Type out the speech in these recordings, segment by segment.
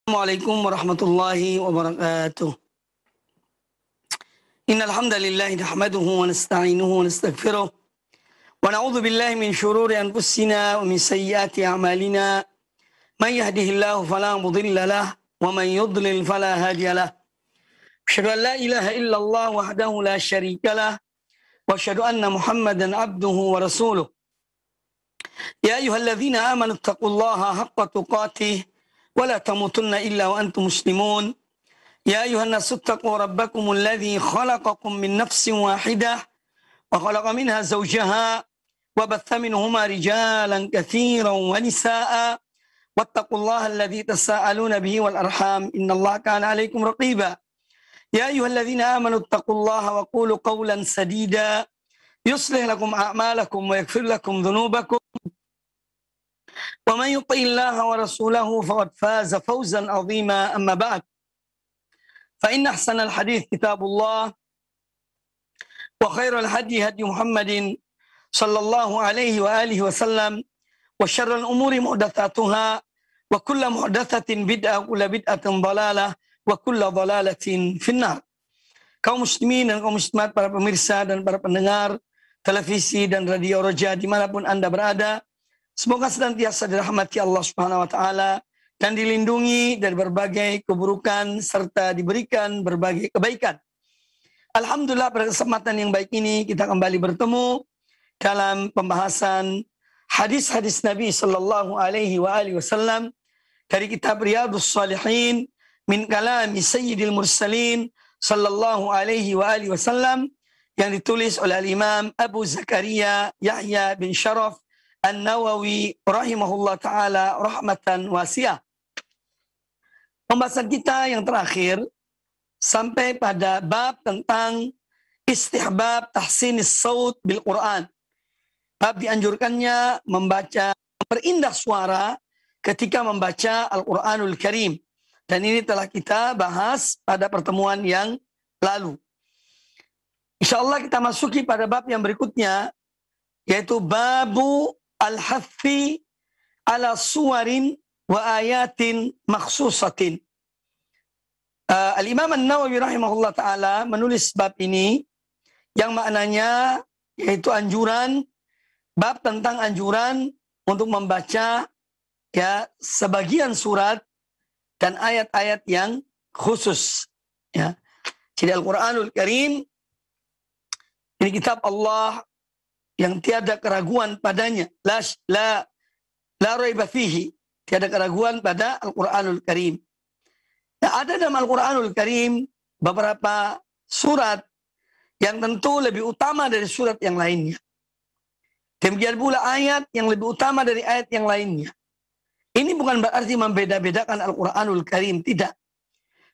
Assalamualaikum warahmatullahi wabarakatuh. Innal hamdalillah nahmaduhu wa nasta'inuhu wa nastaghfiruh wa na'udzu billahi min shururi anfusina wa min sayyiati a'malina. May yahdihillahu fala mudilla lahu wa man yudlil fala hadiya lahu. Asyhadu an la ilaha illallah wahdahu la syarika lahu wa asyhadu anna Muhammadan abduhu wa rasuluh. Ya ayyuhalladzina amanu taqullaha haqqa tuqatih ولا تموتن إلا وأنتم مسلمون يا أيها الناس اتقوا ربكم الذي خلقكم من نفس واحدة وخلق منها زوجها وبث منهما رجالا كثيرا ونساء واتقوا الله الذي تساءلون به والأرحام إن الله كان عليكم رقيبا يا أيها الذين آمنوا اتقوا الله وقولوا قولا سديدا يصلح لكم أعمالكم ويغفر لكم ذنوبكم ومن يطع الله ورسوله فقد فاز فوزا عظيما أما بعد فإن أحسن الحديث كتاب الله وخير الهدي هدي محمد صلى الله عليه وآله وسلم وشر الأمور محدثاتها وكل محدثة بدعة وكل بدعة ضلالة وكل ضلالة في النار. Kaum muslimin dan kaum muslimat, para pemirsa dan para pendengar televisi dan radio Roja dimanapun Anda berada, semoga senantiasa dirahmati Allah Subhanahu wa taala dan dilindungi dari berbagai keburukan serta diberikan berbagai kebaikan. Alhamdulillah, pada kesempatan yang baik ini kita kembali bertemu dalam pembahasan hadis-hadis Nabi sallallahu alaihi wasallam dari kitab Riyadhus Shalihin min kalami Sayyidil Mursalin sallallahu alaihi wasallam yang ditulis oleh Imam Abu Zakaria Yahya bin Sharaf An-Nawawi rahimahullah ta'ala rahmatan wasi'ah. Pembahasan kita yang terakhir sampai pada bab tentang istihbab tahsinis saut bil Quran. Bab dianjurkannya membaca, berindah suara ketika membaca Al-Quranul Karim. Dan ini telah kita bahas pada pertemuan yang lalu. InsyaAllah kita masuki pada bab yang berikutnya, yaitu babu al-hathi ala suwarin wa ayatin makhsusatin. Al-Imam An-Nawawi rahimahullah ta'ala menulis bab ini yang maknanya yaitu anjuran, bab tentang anjuran untuk membaca ya sebagian surat dan ayat-ayat yang khusus. Ya. Jadi Al-Quranul Karim ini kitab Allah yang tiada keraguan padanya, la raiba fihi, tiada keraguan pada Al-Quranul Karim. Nah, ada dalam Al-Quranul Karim beberapa surat yang tentu lebih utama dari surat yang lainnya. Demikian pula ayat yang lebih utama dari ayat yang lainnya. Ini bukan berarti membeda-bedakan Al-Quranul Karim, tidak.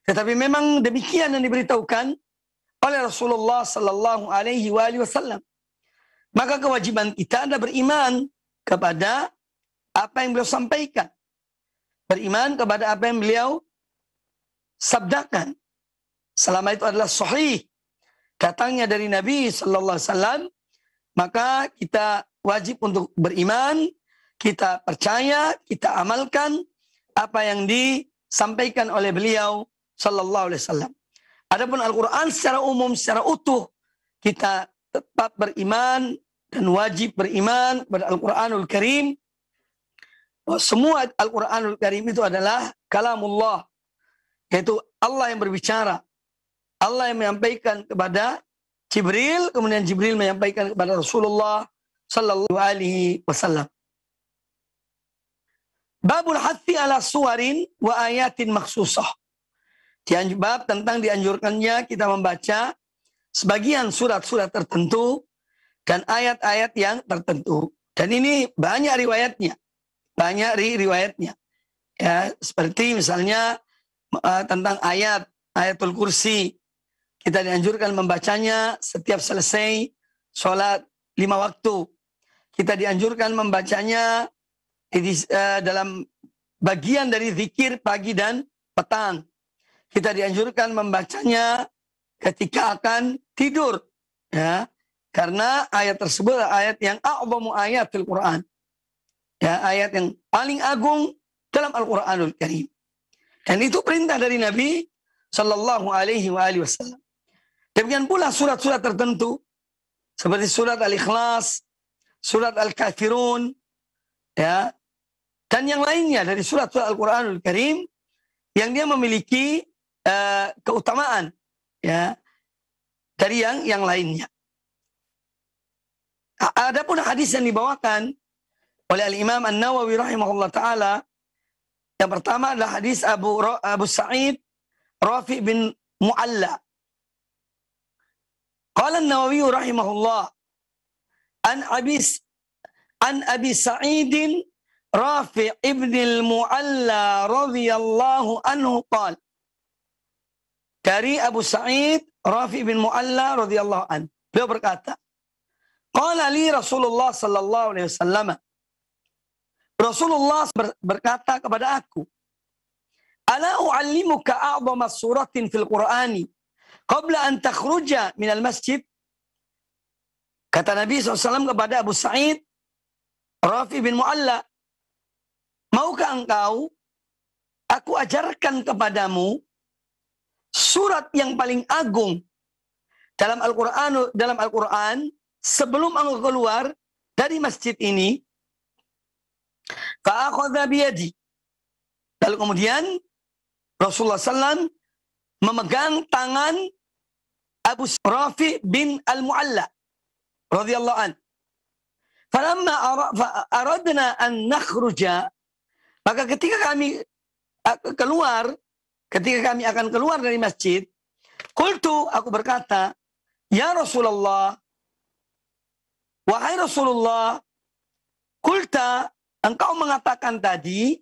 Tetapi memang demikian yang diberitahukan oleh Rasulullah sallallahu alaihi wasallam. Maka kewajiban kita adalah beriman kepada apa yang beliau sampaikan. Beriman kepada apa yang beliau sabdakan. Selama itu adalah sahih, datangnya dari Nabi sallallahu alaihi wasallam, maka kita wajib untuk beriman, kita percaya, kita amalkan apa yang disampaikan oleh beliau sallallahu alaihi wasallam. Adapun Al-Quran secara umum, secara utuh, kita tetap beriman dan wajib beriman kepada Al-Quranul Karim. Semua Al-Quranul Karim itu adalah kalamullah, yaitu Allah yang berbicara. Allah yang menyampaikan kepada Jibril, kemudian Jibril menyampaikan kepada Rasulullah sallallahu alaihi wasallam. Babul hathi ala suwarin wa ayatin makhsusah. Bab tentang dianjurkannya kita membaca sebagian surat-surat tertentu dan ayat-ayat yang tertentu. Dan ini banyak riwayatnya. Banyak riwayatnya. Ya, seperti misalnya tentang ayatul kursi. Kita dianjurkan membacanya setiap selesai sholat 5 waktu. Kita dianjurkan membacanya dalam bagian dari zikir pagi dan petang. Kita dianjurkan membacanya ketika akan tidur, ya, karena ayat tersebut adalah ayat yang a'zamu ayatil Quran, ya, ayat yang paling agung dalam Al-Quranul Karim. Dan itu perintah dari Nabi Sallallahu Alaihi Wasallam. Demikian pula surat-surat tertentu seperti surat Al-Ikhlas, surat Al-Kafirun, ya, dan yang lainnya dari surat-surat Al-Quranul Karim yang dia memiliki keutamaan, ya, dari yang lainnya. Adapun hadis yang dibawakan oleh Al-Imam An-Nawawi rahimahullah ta'ala, yang pertama adalah hadis Abu Sa'id Rafi bin Mu'alla. Qala An-Nawawi rahimahullah an Abi Sa'id Rafi ibn al-Mu'alla radhiyallahu anhu qala. Dari Abu Sa'id Rafi bin Mu'alla radhiyallahu anhu, beliau berkata, qala li Rasulullah sallallahu alaihi wasallam, Rasulullah berkata kepada aku, ala u'allimuka a'zama suratin fil Qur'ani qabla an takhruja minal masjid. Kata Nabi SAW kepada Abu Sa'id Rafi bin Mu'alla, maukah engkau aku ajarkan kepadamu surat yang paling agung dalam Al-Quran sebelum engkau keluar dari masjid ini? Fa'akhadha biyadi. Lalu kemudian Rasulullah SAW memegang tangan Abu Rafi bin al-Mu'alla radhiyallahu an. Falamma aradna an nakhruja, maka ketika kami akan keluar dari masjid, qultu, aku berkata, ya Rasulullah, wahai Rasulullah, qulta, engkau mengatakan tadi,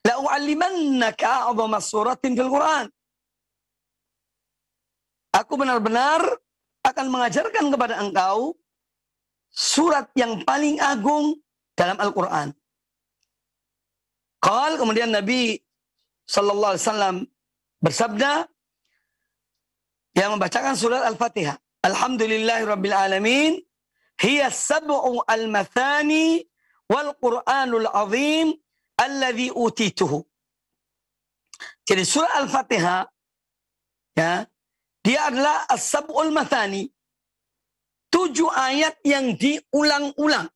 la u'allimannaka a'zama suratin fil Quran. Aku benar-benar akan mengajarkan kepada engkau surat yang paling agung dalam Al-Quran. Kemudian Nabi Sallallahu Alaihi Wasallam bersabda, yang membacakan surat Al-Fatihah, Alhamdulillahirabbil alamin, hiya sab'u al-mathani wal Qur'anul azim alladhi utituhu. Jadi surah Al-Fatihah, ya, dia adalah as-sab'ul mathani, 7 ayat yang diulang-ulang.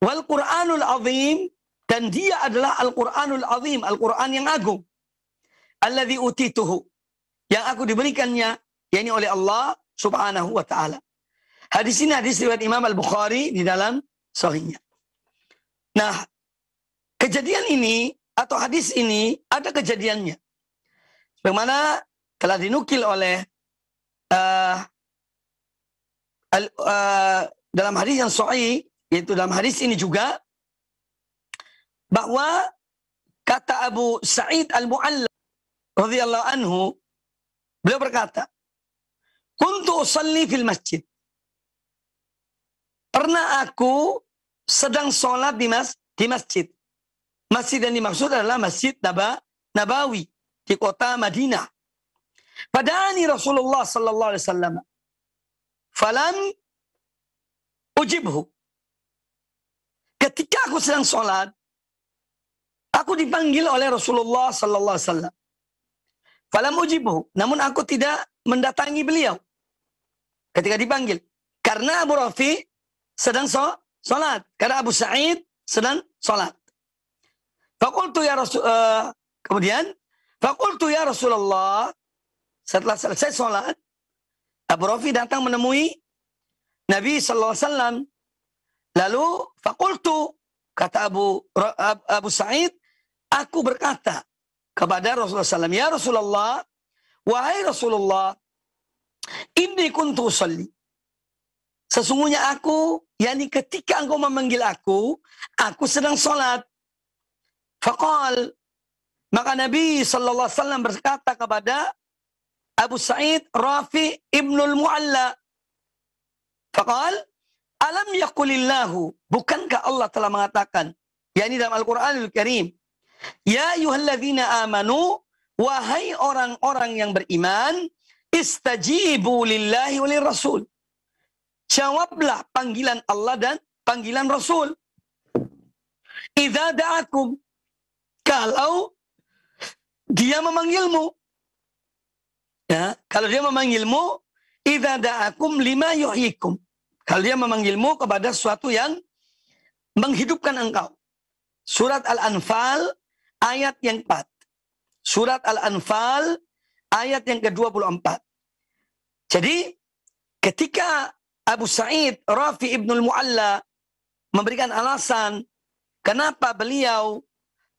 Wal Qur'anul azim, dan dia adalah Al-Qur'anul azim, Al-Quran yang agung. Alladhi utituhu, yang aku diberikannya, yakni oleh Allah subhanahu wa ta'ala. Hadis ini hadis riwayat Imam Al-Bukhari di dalam sahihnya. Nah, kejadian ini atau hadis ini ada kejadiannya. Bagaimana telah dinukil oleh dalam hadis yang sahih, yaitu dalam hadis ini juga, bahwa kata Abu Sa'id Al-Mu'alla radhiyallahu anhu, beliau berkata, kuntu usalli fil masjid. Pernah aku sedang sholat di masjid. Masjid yang dimaksud adalah Masjid Nabawi di kota Madinah. Fada'ani Rasulullah sallallahu alaihi wasallam, falam ujibhu. Ketika aku sedang sholat, aku dipanggil oleh Rasulullah sallallahu alaihi wasallam. Falam ujibhu, namun aku tidak mendatangi beliau ketika dipanggil, karena Abu Rafi sedang sholat, karena Abu Sa'id sedang sholat. Fakultu ya Rasulullah, setelah selesai sholat, Abu Rafi datang menemui Nabi sallallahu alaihi wasallam. Lalu fakultu, kata Abu Sa'id, aku berkata kepada Rasulullah SAW, ya Rasulullah, wahai Rasulullah, inni kuntu usalli. Sesungguhnya aku, yakni ketika engkau memanggil aku sedang sholat. Faqal, maka Nabi sallallahu alaihi wasallam berkata kepada Abu Sa'id Rafi ibnul Mu'alla, faqal, alam yaqulillahu, bukankah Allah telah mengatakan, yakni dalam Al-Quranul Karim, ya ayyuhalladzina amanu, wahai orang-orang yang beriman, istajibu lillahi walir rasul. Jawablah panggilan Allah dan panggilan Rasul. Idza da'akum, kalau dia memanggilmu. Ya, kalau dia memanggilmu, idza da'akum lima yuhyikum. Kalau dia memanggilmu kepada sesuatu yang menghidupkan engkau. Surat Al-Anfal ayat yang 4. Surat Al-Anfal ayat yang ke-24. Jadi ketika Abu Sa'id Rafi ibnul Mu'alla memberikan alasan kenapa beliau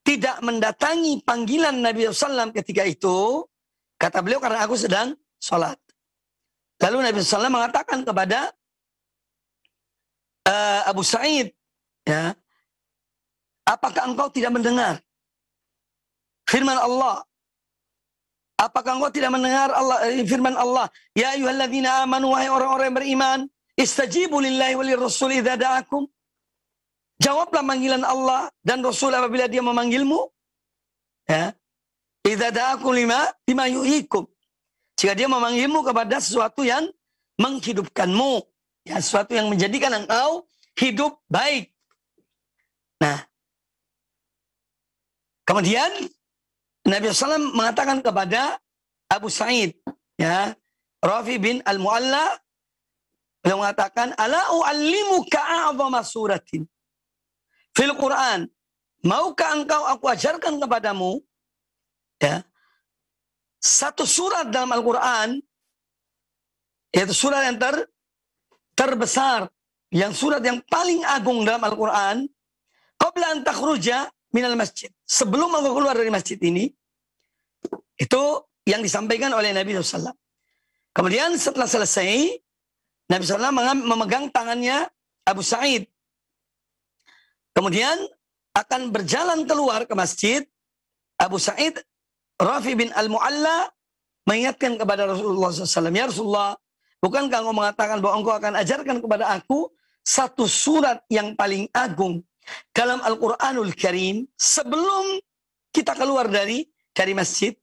tidak mendatangi panggilan Nabi SAW ketika itu, kata beliau karena aku sedang sholat. Lalu Nabi SAW mengatakan kepada Abu Sa'id, ya, apakah engkau tidak mendengar firman Allah? Apakah engkau tidak mendengar firman Allah? Ya ayyuhalladzina amanu, wahai orang-orang yang beriman, istajibu lillahi walir rasul idza da'akum. Jawablah panggilan Allah dan Rasul apabila dia memanggilmu. Ya. Idza da'akum lima yuhyikum. Jika dia memanggilmu kepada sesuatu yang menghidupkanmu, ya, sesuatu yang menjadikan engkau hidup baik. Nah, kemudian Nabi SAW mengatakan kepada Abu Sa'id, ya, Rafi bin Al-Mu'alla, beliau mengatakan, ala u'allimuka a'zama suratin fil Quran. Maukah engkau aku ajarkan kepadamu, ya, satu surat dalam Al-Quran, yaitu surat yang terbesar, yang surat yang paling agung dalam Al-Quran, qabla an takhruja minal masjid. Sebelum engkau keluar dari masjid ini, itu yang disampaikan oleh Nabi SAW. Kemudian setelah selesai, Nabi SAW memegang tangannya Abu Sa'id. Kemudian akan berjalan keluar ke masjid. Abu Sa'id Rafi bin Al-Mu'alla mengingatkan kepada Rasulullah SAW, ya Rasulullah, bukankah engkau mengatakan bahwa engkau akan ajarkan kepada aku satu surat yang paling agung dalam Al-Quranul Karim sebelum kita keluar dari masjid?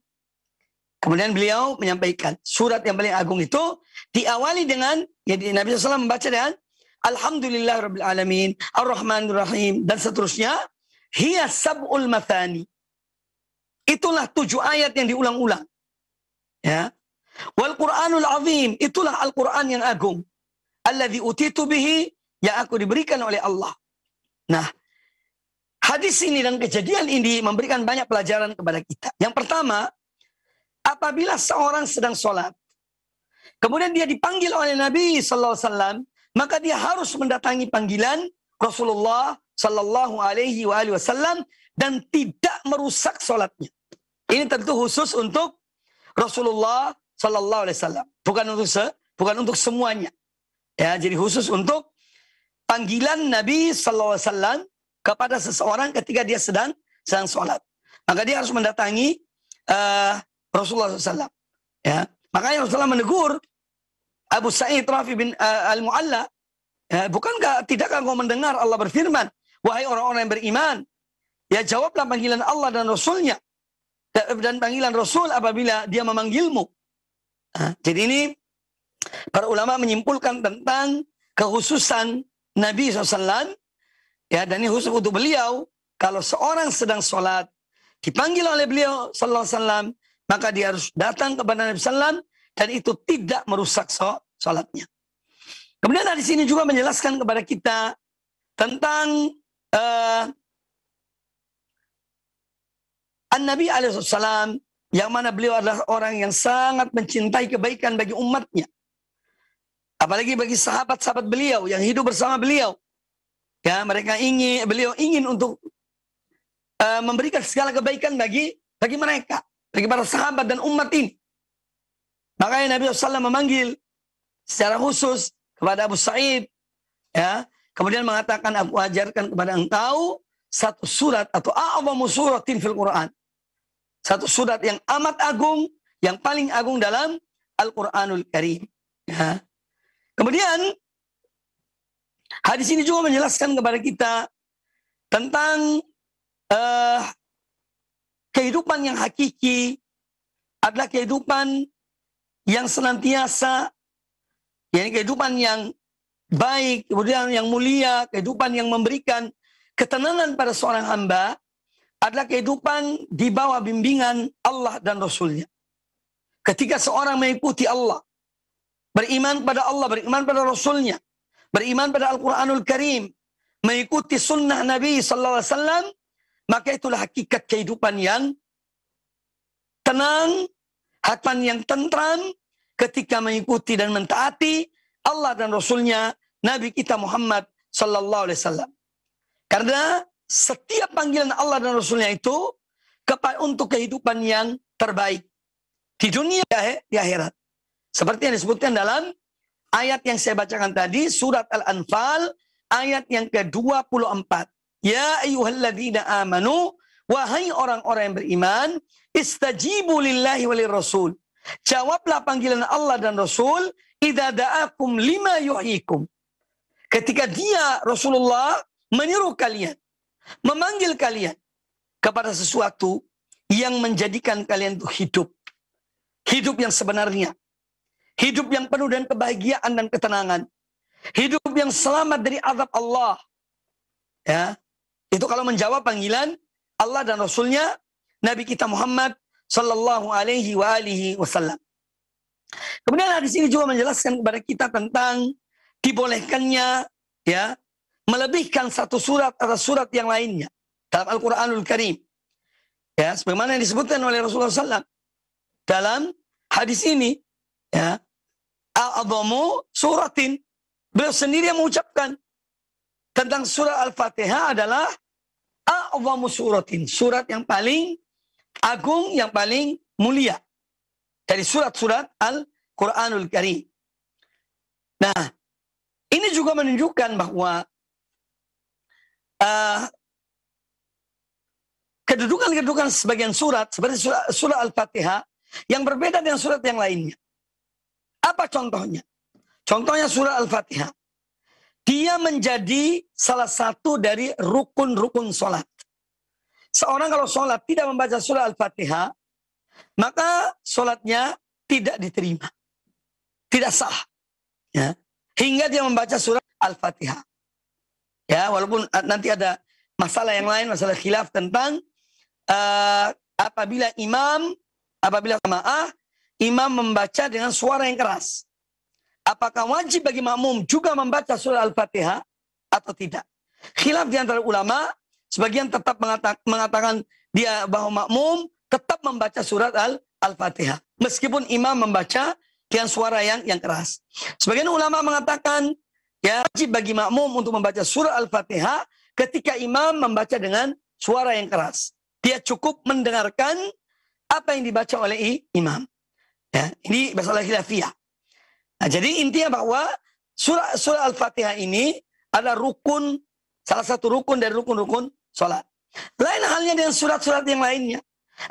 Kemudian beliau menyampaikan surat yang paling agung itu diawali dengan, ya, Nabi SAW membaca dengan Alhamdulillah Rabbil Alamin, Ar-Rahmanir Rahim, dan seterusnya. Hiya sab'ul mathani. Itulah 7 ayat yang diulang-ulang. Ya. Wal Qur'anul Azim, itulah Al-Quran yang agung. Alladzi utitu bihi, yang aku diberikan oleh Allah. Nah, hadis ini dan kejadian ini memberikan banyak pelajaran kepada kita. Yang pertama, apabila seorang sedang sholat, kemudian dia dipanggil oleh Nabi SAW, maka dia harus mendatangi panggilan Rasulullah Sallallahu Alaihi Wasallam dan tidak merusak sholatnya. Ini tentu khusus untuk Rasulullah Sallallahu Alaihi Wasallam, bukan untuk semuanya. Ya, jadi khusus untuk panggilan Nabi Sallallahu Alaihi Wasallam kepada seseorang ketika dia sedang sholat. Maka dia harus mendatangi Rasulullah SAW. Ya, makanya Rasulullah menegur Abu Sa'id Rafi bin Al-Mu'alla, ya, tidakkah engkau mendengar Allah berfirman, wahai orang-orang yang beriman, ya jawablah panggilan Allah dan Rasulnya, dan panggilan Rasul apabila dia memanggilmu. Jadi ini para ulama menyimpulkan tentang kekhususan Nabi SAW, ya, dan ini khusus untuk beliau. Kalau seorang sedang sholat dipanggil oleh beliau Sallallahu Alaihi Wasallam, maka dia harus datang kepada Nabi SAW, dan itu tidak merusak sholatnya. Kemudian di sini juga menjelaskan kepada kita tentang An-Nabi alaihissalam, yang mana beliau adalah orang yang sangat mencintai kebaikan bagi umatnya. Apalagi bagi sahabat-sahabat beliau yang hidup bersama beliau. Ya, beliau ingin untuk memberikan segala kebaikan bagi mereka, bagi para sahabat dan umat ini. Makanya Nabi SAW memanggil secara khusus kepada Abu Sa'id, ya, kemudian mengatakan, aku ajarkan kepada engkau satu surat atau a'zamu suratin fil Quran. Satu surat yang amat agung, yang paling agung dalam Al-Quranul Karim. Ya. Kemudian hadis ini juga menjelaskan kepada kita tentang kehidupan yang hakiki adalah kehidupan yang senantiasa, yakni kehidupan yang baik, kemudian yang mulia, kehidupan yang memberikan ketenangan pada seorang hamba, adalah kehidupan di bawah bimbingan Allah dan Rasulnya. Ketika seorang mengikuti Allah, beriman pada Allah, beriman pada Rasulnya, beriman pada Al-Quranul Karim, mengikuti sunnah Nabi Sallallahu Alaihi Wasallam, maka itulah hakikat kehidupan yang tenang, hati yang tentram, ketika mengikuti dan mentaati Allah dan Rasulnya, Nabi kita Muhammad Sallallahu Alaihi Wasallam. Karena setiap panggilan Allah dan Rasulnya itu untuk kehidupan yang terbaik di dunia di akhirat. Seperti yang disebutkan dalam ayat yang saya bacakan tadi, surat Al-Anfal ayat yang ke-24. Ya ayyuhalladzina amanu, wahai orang-orang yang beriman, istajibu lillahi walir rasul. Jawablah panggilan Allah dan Rasul, idza da'akum lima yuhyikum. Ketika dia Rasulullah menyeru kalian, memanggil kalian kepada sesuatu yang menjadikan kalian itu hidup. Hidup yang sebenarnya. Hidup yang penuh dengan kebahagiaan dan ketenangan. Hidup yang selamat dari azab Allah. Ya, itu kalau menjawab panggilan Allah dan Rasulnya, Nabi kita Muhammad Sallallahu Alaihi Wasallam. Kemudian hadis ini juga menjelaskan kepada kita tentang dibolehkannya ya melebihkan satu surat atas surat yang lainnya dalam Al-Quranul Karim. Ya, sebagaimana yang disebutkan oleh Rasulullah SAW dalam hadis ini, ya, a'adhamu suratin. Beliau sendiri yang mengucapkan tentang surah Al-Fatihah adalah a'adhamu suratin, surat yang paling agung, yang paling mulia dari surat-surat Al-Quranul Karim. Nah, ini juga menunjukkan bahwa kedudukan-kedudukan sebagian surat seperti surah Al-Fatihah yang berbeda dengan surat yang lainnya. Apa contohnya? Contohnya surah Al-Fatihah. Dia menjadi salah satu dari rukun-rukun sholat. Seorang kalau sholat tidak membaca surah Al-Fatihah, maka sholatnya tidak diterima. Tidak sah. Ya. Hingga dia membaca surah Al-Fatihah. Ya, walaupun nanti ada masalah yang lain, masalah khilaf tentang apabila jamaah, imam membaca dengan suara yang keras. Apakah wajib bagi makmum juga membaca surah Al-Fatihah atau tidak? Khilaf di antara ulama, sebagian tetap mengatakan dia bahwa makmum tetap membaca surat Al-Fatihah. Meskipun imam membaca dengan suara yang keras. Sebagian ulama mengatakan ya wajib bagi makmum untuk membaca surah Al-Fatihah ketika imam membaca dengan suara yang keras. Dia cukup mendengarkan apa yang dibaca oleh imam. Ya, ini masalah khilafiyah. Nah, jadi intinya bahwa surah Al-Fatihah ini adalah rukun, salah satu rukun dari rukun-rukun sholat. Lain halnya dengan surat-surat yang lainnya.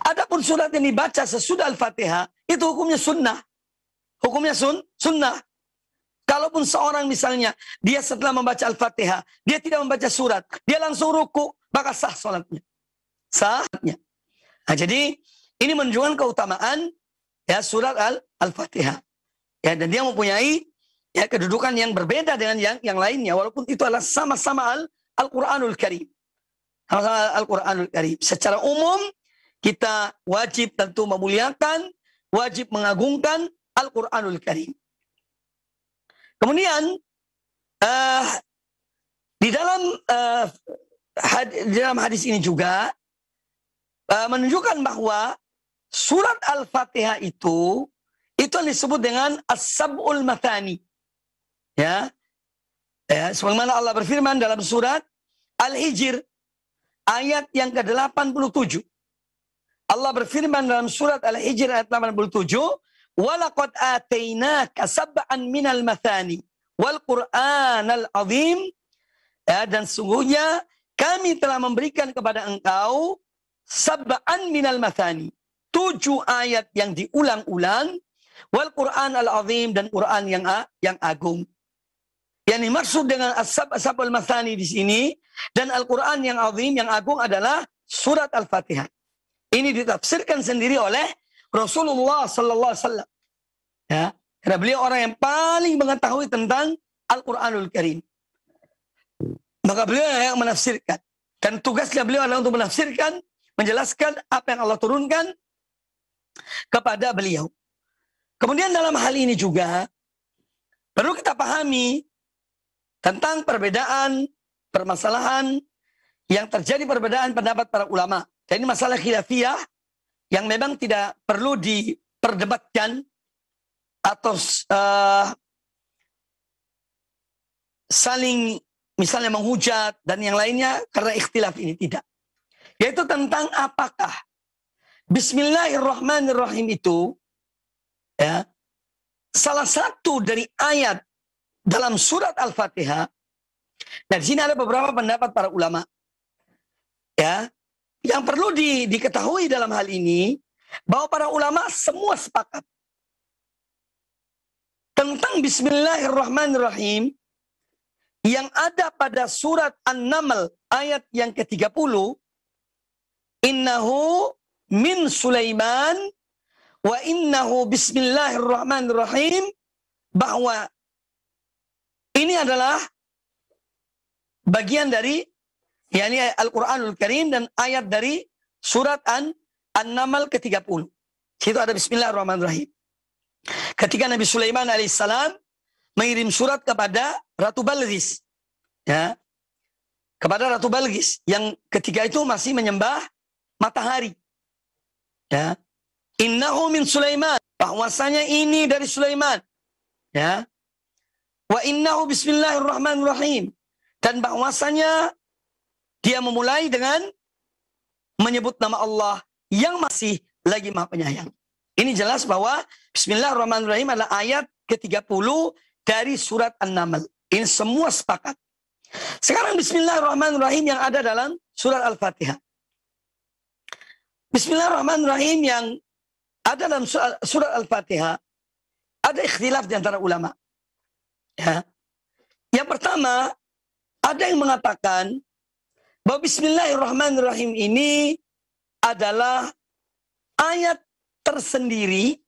Adapun surat yang dibaca sesudah Al-Fatihah, itu hukumnya sunnah. Hukumnya sunnah. Kalaupun seorang misalnya, dia setelah membaca Al-Fatihah, dia tidak membaca surat, dia langsung ruku, maka sah sholatnya. Sahnya. Nah, jadi ini menunjukkan keutamaan ya surat Al-Fatihah. Ya, dan dia mempunyai ya kedudukan yang berbeda dengan yang lainnya, walaupun itu adalah sama-sama Al-Quranul Karim. Sama-sama Al-Quranul Karim. Secara umum kita wajib tentu memuliakan, wajib mengagungkan Al-Quranul Karim. Kemudian di dalam hadis ini juga menunjukkan bahwa surat Al-Fatihah itu yang disebut dengan As-Sab'ul Mathani. Ya. Ya, sebagaimana Allah berfirman dalam surat Al-Hijr ayat yang ke-87. Allah berfirman dalam surat Al-Hijr ayat 87, "Walaqad atainaka sab'an minal mathani wal Qur'anal 'azim." Ya, dan sungguhnya kami telah memberikan kepada engkau sab'an minal mathani, 7 ayat yang diulang-ulang, wal Quran al-azim, dan Quran yang agung. Yang dimaksud dengan as-sab'ul mathani di sini dan Al-Quran yang azim, yang agung adalah surat Al-Fatihah. Ini ditafsirkan sendiri oleh Rasulullah sallallahu alaihi wasallam. Ya, karena beliau orang yang paling mengetahui tentang Al-Quranul Karim. Maka beliau yang menafsirkan. Dan tugasnya beliau adalah untuk menafsirkan menjelaskan apa yang Allah turunkan kepada beliau. Kemudian dalam hal ini juga perlu kita pahami tentang perbedaan permasalahan yang terjadi, perbedaan pendapat para ulama. Dan ini masalah khilafiyah yang memang tidak perlu diperdebatkan atau saling misalnya menghujat dan yang lainnya karena ikhtilaf ini, tidak. Yaitu tentang apakah Bismillahirrahmanirrahim itu ya salah satu dari ayat dalam surat Al-Fatihah. Nah, di sini ada beberapa pendapat para ulama. Ya, yang perlu diketahui dalam hal ini bahwa para ulama semua sepakat tentang Bismillahirrahmanirrahim yang ada pada surat An-Naml ayat yang ke-30, innahu min Sulaiman wa innahu bismillahirrahmanirrahim, bahwa ini adalah bagian dari yakni Al-Quranul Karim dan ayat dari surat An-Naml ke-30. Situ ada Bismillahirrahmanirrahim. Ketika Nabi Sulaiman alaihissalam mengirim surat kepada Ratu Balqis, ya, kepada Ratu Balqis yang ketika itu masih menyembah matahari. Ya, innahu min Sulaiman, bahwasanya ini dari Sulaiman. Ya, wa innahu bismillahirrahmanirrahim, dan bahwasanya dia memulai dengan menyebut nama Allah yang masih lagi Maha Penyayang. Ini jelas bahwa Bismillahirrahmanirrahim adalah ayat ke-30 dari surat An-Naml. Ini semua sepakat. Sekarang Bismillahirrahmanirrahim yang ada dalam surat Al-Fatihah. Bismillahirrahmanirrahim yang ada dalam surat Al-Fatihah ada ikhtilaf di antara ulama. Ya. Yang pertama, ada yang mengatakan bahwa Bismillahirrahmanirrahim ini adalah ayat tersendiri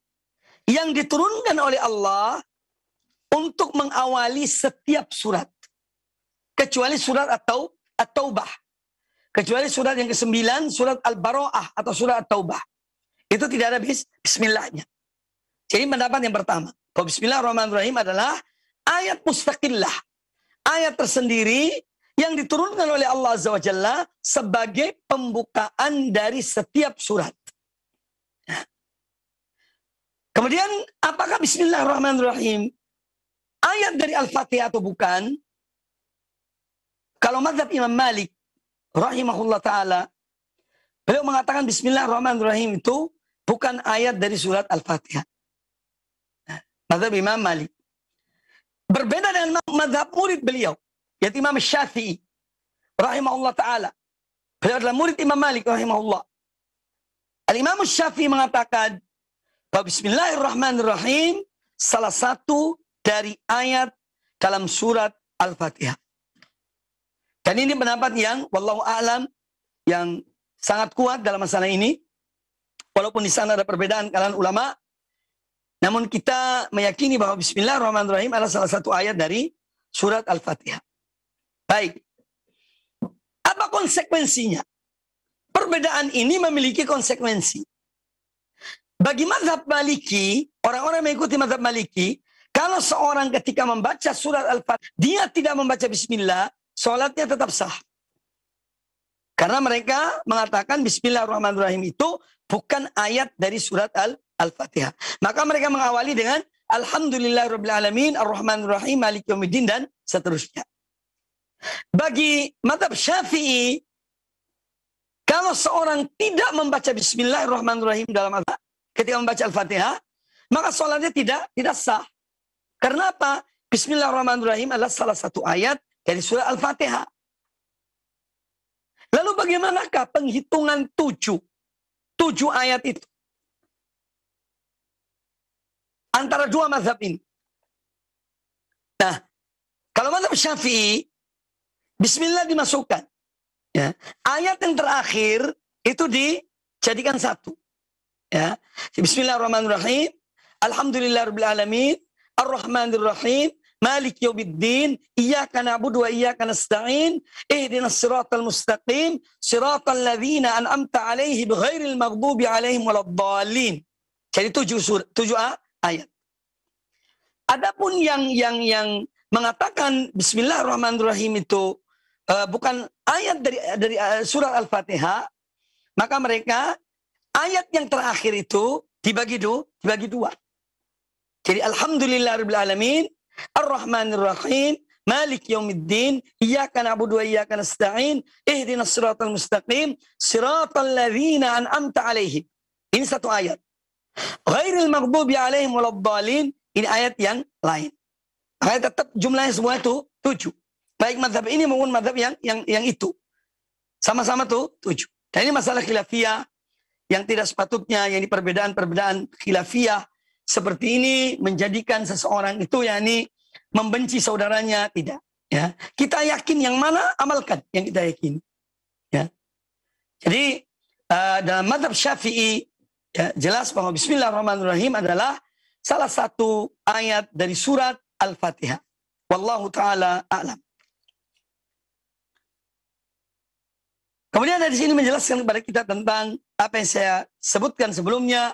yang diturunkan oleh Allah untuk mengawali setiap surat. Kecuali surat At-Taubah. Kecuali surat yang ke-9, surat Al-Bara'ah atau surat At-Taubah. Itu tidak ada bismillahnya. Jadi pendapat yang pertama, bahwa Bismillahirrahmanirrahim adalah ayat mustaqillah. Ayat tersendiri yang diturunkan oleh Allah Azza wa Jalla sebagai pembukaan dari setiap surat. Kemudian, apakah Bismillahirrahmanirrahim ayat dari Al-Fatihah atau bukan? Kalau mazhab Imam Malik rahimahullah ta'ala, beliau mengatakan Bismillahirrahmanirrahim itu bukan ayat dari surat Al-Fatihah. Mazhab Imam Malik. Berbeda dengan mazhab murid beliau, yaitu Imam Syafi'i rahimahullah ta'ala. Beliau adalah murid Imam Malik rahimahullah. Al-Imam Syafi'i mengatakan bahwa Bismillahirrahmanirrahim salah satu dari ayat dalam surat Al-Fatihah. Dan ini pendapat yang wallahu a'lam yang sangat kuat dalam masalah ini. Walaupun di sana ada perbedaan kalangan ulama, namun kita meyakini bahwa Bismillahirrahmanirrahim adalah salah satu ayat dari surat Al-Fatihah. Baik. Apa konsekuensinya? Perbedaan ini memiliki konsekuensi. Bagi mazhab Maliki, orang-orang yang mengikuti mazhab Maliki, kalau seorang ketika membaca surat Al-Fatihah, dia tidak membaca Bismillah, sholatnya tetap sah. Karena mereka mengatakan Bismillahirrahmanirrahim itu bukan ayat dari surat Al-Fatihah. Maka mereka mengawali dengan Alhamdulillahirrabbilalamin, Ar-Rahmanirrahim, Maliki Yaumiddin, dan seterusnya. Bagi mazhab Syafi'i, kalau seorang tidak membaca Bismillahirrahmanirrahim dalam ketika membaca Al-Fatihah, maka sholatnya tidak sah. Karena apa? Bismillahirrahmanirrahim adalah salah satu ayat dari surah Al-Fatihah. Lalu bagaimanakah penghitungan 7 ayat itu? Antara dua mazhab ini. Nah, kalau mazhab Syafi'i, Bismillah dimasukkan. Ya. Ayat yang terakhir itu dijadikan satu. Ya. Bismillahirrahmanirrahim. Alhamdulillahirrahmanirrahim. Ar-Rahmanirrahim. Malik yaumiddin, iyyaka na'budu wa iyyaka nasta'in, ihdinas siratal mustaqim, siratal ladzina an'amta 'alaihim ghairil maghdubi 'alaihim waladdallin. Jadi 7 ayat. Adapun yang mengatakan Bismillahirrahmanirrahim itu bukan ayat dari surat Al-Fatihah, maka mereka ayat yang terakhir itu dibagi dua. Jadi Alhamdulillahirabbil alamin, Ar-Rahmanir-Rahim, Malik yaumiddin, iyyaka na'budu wa iyyaka nasta'in, ihdinas siratal mustaqim, siratal ladzina an'amta 'alaihim. Ini satu ayat. Ghairil maghdubi 'alaihim waladdallin, ini ayat yang lain. Ayat tetap jumlahnya semua itu 7. Baik mazhab ini maupun mazhab yang itu. Sama-sama tuh 7. Dan ini masalah khilafiyah yang tidak sepatutnya, yang di perbedaan-perbedaan khilafiyah seperti ini menjadikan seseorang itu yakni membenci saudaranya, tidak. Ya, kita yakin yang mana, amalkan yang kita yakini. Ya. Jadi dalam mazhab Syafi'i ya, jelas bahwa Bismillahirrahmanirrahim adalah salah satu ayat dari surat Al-Fatihah. Wallahu ta'ala a'lam. Kemudian dari sini menjelaskan kepada kita tentang apa yang saya sebutkan sebelumnya,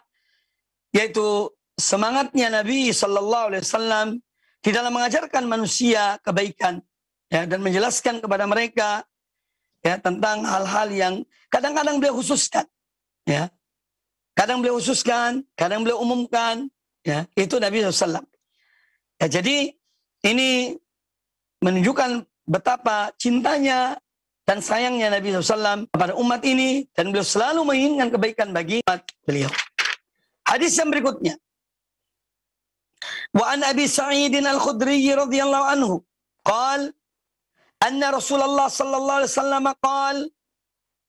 yaitu semangatnya Nabi Sallallahu Alaihi Wasallam di dalam mengajarkan manusia kebaikan, ya, dan menjelaskan kepada mereka ya tentang hal-hal yang kadang-kadang beliau khususkan, ya, kadang beliau khususkan, kadang beliau umumkan, ya, itu Nabi SAW. Ya, jadi ini menunjukkan betapa cintanya dan sayangnya Nabi SAW kepada umat ini, dan beliau selalu menginginkan kebaikan bagi umat beliau. Hadis yang berikutnya. Wa an Abi Sa'id Al-Khudri radhiyallahu anhu qala anna Rasulullah sallallahu alaihi wasallam qala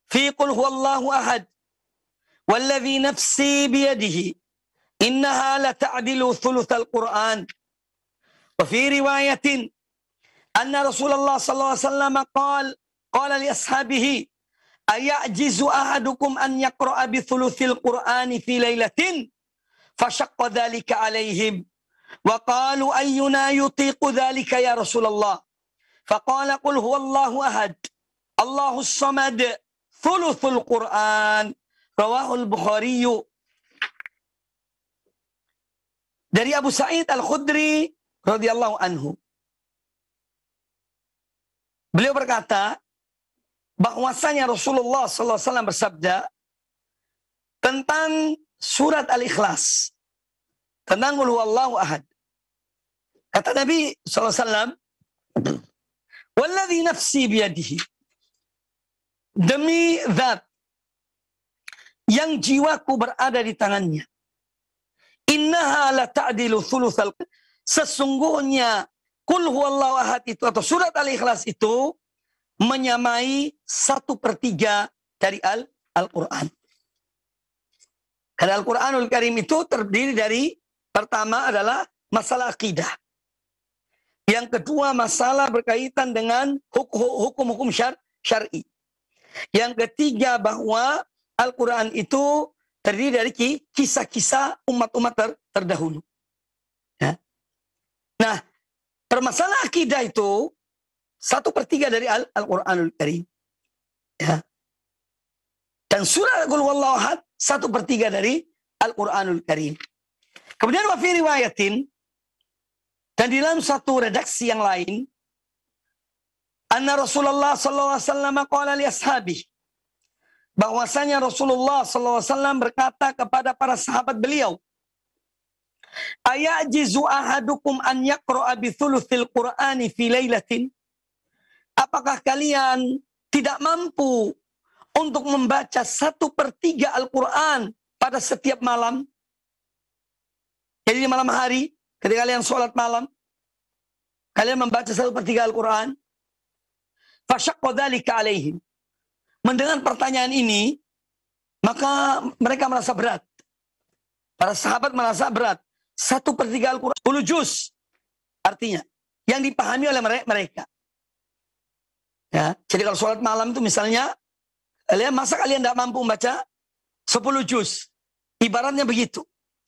fi qul huwallahu ahad walladhi nafsi biyadihi innaha la ta'dilu thuluthal Qur'an. Wa fi riwayatin anna Rasulullah sallallahu alaihi wasallam qala li ashabihi ayajizu ahadukum an yaqra'a bi thuluthil Qur'ani fi lailatin fashaqqa dhalika alaihim wa qalu ayyuna yutiqu dhalika ya Rasulullah faqala qul huwallahu ahad Allahus samad thuluthul Qur'an. Rawahul Bukhari. Dari Abu Sa'id Al-Khudri radhiyallahu anhu, beliau berkata bahwasanya Rasulullah SAW bersabda tentang surat Al-Ikhlas, tentang Qul huwallahu ahad. Kata Nabi SAW, walladhi nafsi biyadihi, demi zat yang jiwaku berada di tangannya, innaha la ta'dilu thuluthal, sesungguhnya Qul huwallahu ahad itu atau surat Al-Ikhlas itu menyamai 1/3 dari Al-Quran. Karena Al-Quranul Karim itu terdiri dari, pertama adalah masalah akidah. Yang kedua masalah berkaitan dengan hukum-hukum syar'i. Yang ketiga bahwa Al-Quran itu terdiri dari kisah-kisah umat-umat terdahulu. Ya. Nah, permasalahan akidah itu 1/3 dari Al-Quranul Karim. Ya. Dan surah Qul huwallahu ahad 1/3 dari Al-Quranul Karim. Kemudian wa fi riwayatin, dan di dalam satu redaksi yang lain, anna Rasulullah sallallahu alaihi wasallam qala li ashabihi, bahwasanya Rasulullah sallallahu alaihi wasallam berkata kepada para sahabat beliau, ayajizu ahadukum an yaqra'a bi thuluthil Qur'ani fi lailatin, apakah kalian tidak mampu untuk membaca 1/3 Al-Quran pada setiap malam? Jadi di malam hari, ketika kalian sholat malam, kalian membaca 1/3 Al-Quran. Fashaqqa dzalika alaihim. Mendengar pertanyaan ini, maka mereka merasa berat. Para sahabat merasa berat. 1/3 Al-Quran, 10 juz. Artinya, yang dipahami oleh mereka. Ya, jadi kalau sholat malam itu misalnya, masa kalian tidak mampu membaca 10 juz? Ibaratnya begitu.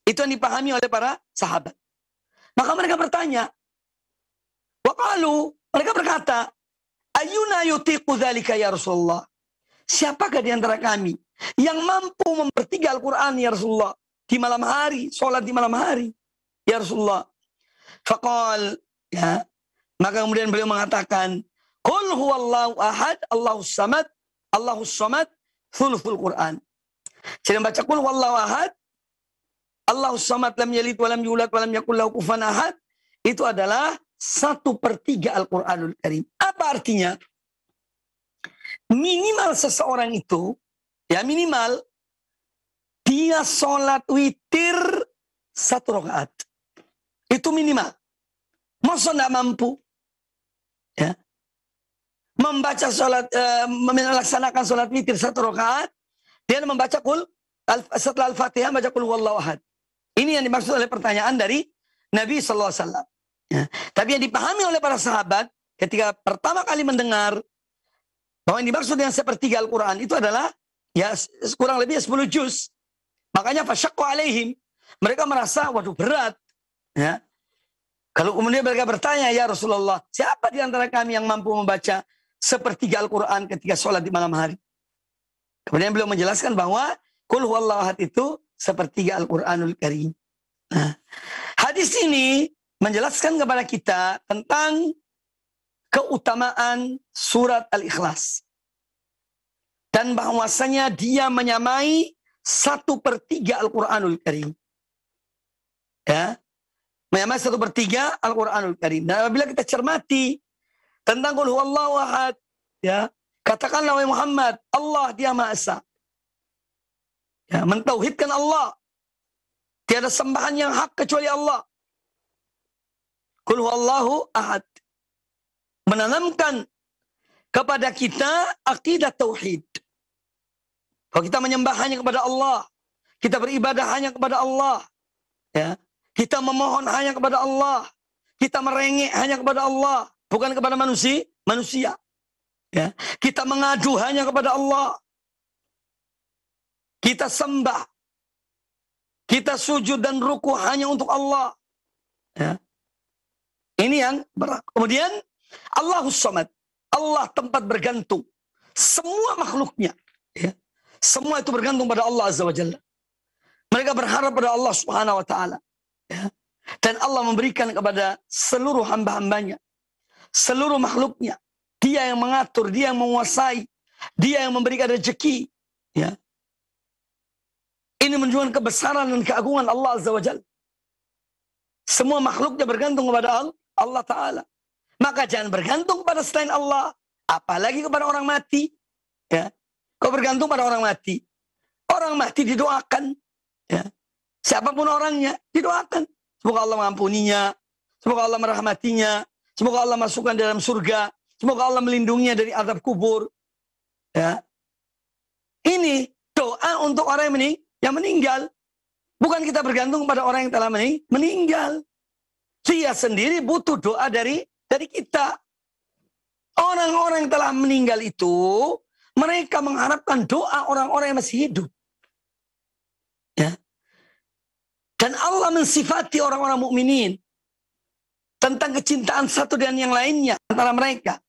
Itu yang dipahami oleh para sahabat. Maka mereka bertanya, Faqalu, mereka berkata, ayuna yutiqu dzalika ya Rasulullah. Siapakah di antara kami yang mampu mempertiga Al-Quran ya Rasulullah di malam hari, sholat di malam hari ya Rasulullah. Faqal, ya, maka kemudian beliau mengatakan, qul huwallahu ahad, Allahus samad, Allahus samad, thuluthul Quran. Jadi baca qul huwallahu ahad, Allahus samad, lam yalid wa lam yulad wa lam yakul lahu kufuwan ahad, itu adalah 1/3 Al-Quranul Karim. Apa artinya? Minimal seseorang itu, ya minimal, dia sholat witir 1 rakaat. Itu minimal. Masa tidak mampu? Ya. Membaca sholat, melaksanakan sholat witir 1 rakaat, dia membaca setelah Al-Fatihah, baca qul huwallahu ahad. Ini yang dimaksud oleh pertanyaan dari Nabi SAW. Ya. Tapi yang dipahami oleh para sahabat, ketika pertama kali mendengar, bahwa yang dimaksud dengan 1/3 Al-Quran itu adalah, ya kurang lebih 10 juz. Makanya fasyaqqa alaihim. Mereka merasa, waduh berat. Ya. Kalau kemudian mereka bertanya, ya Rasulullah, siapa di antara kami yang mampu membaca 1/3 Al-Quran ketika sholat di malam hari? Kemudian beliau menjelaskan bahwa qul huwallahu ahad itu 1/3 Al-Quranul Karim. Nah, hadis ini menjelaskan kepada kita tentang keutamaan surat Al-Ikhlas. Dan bahwasanya dia menyamai 1/3 Al-Quranul Karim. Ya. Menyamai 1/3 Al-Quranul Karim. Dan apabila kita cermati tentang qul huwallahu ahad, ya, katakanlah wahai Muhammad, Allah dia Maha Esa. Ya, mentauhidkan Allah. Tiada sembahan yang hak kecuali Allah. Qul huwallahu ahad. Menanamkan kepada kita akidah tauhid. Kalau kita menyembah hanya kepada Allah, kita beribadah hanya kepada Allah, ya, kita memohon hanya kepada Allah, kita merengek hanya kepada Allah, bukan kepada manusia. Ya, kita mengadu hanya kepada Allah, kita sembah, kita sujud dan ruku hanya untuk Allah. Ya. Ini yang berat. Kemudian Allahus Samad, Allah tempat bergantung semua makhluknya, ya. Semua itu bergantung pada Allah Azza wa Jalla. Mereka berharap pada Allah Subhanahu wa taala, ya. Dan Allah memberikan kepada seluruh hamba-hambanya, seluruh makhluknya. Dia yang mengatur, dia yang menguasai, dia yang memberikan rezeki, ya. Ini menunjukkan kebesaran dan keagungan Allah Azza wa Jalla. Semua makhluknya bergantung kepada Allah Ta'ala. Maka jangan bergantung pada selain Allah, apalagi kepada orang mati. Ya. Kau bergantung pada orang mati. Orang mati didoakan. Ya. Siapapun orangnya didoakan. Semoga Allah mengampuninya. Semoga Allah merahmatinya. Semoga Allah masukkan dalam surga. Semoga Allah melindunginya dari azab kubur. Ya. Ini doa untuk orang yang meninggal. Bukan kita bergantung pada orang yang telah meninggal. Dia sendiri butuh doa dari kita. Orang-orang yang telah meninggal itu, mereka mengharapkan doa orang-orang yang masih hidup. Ya. Dan Allah mensifati orang-orang mukminin tentang kecintaan satu dan yang lainnya antara mereka.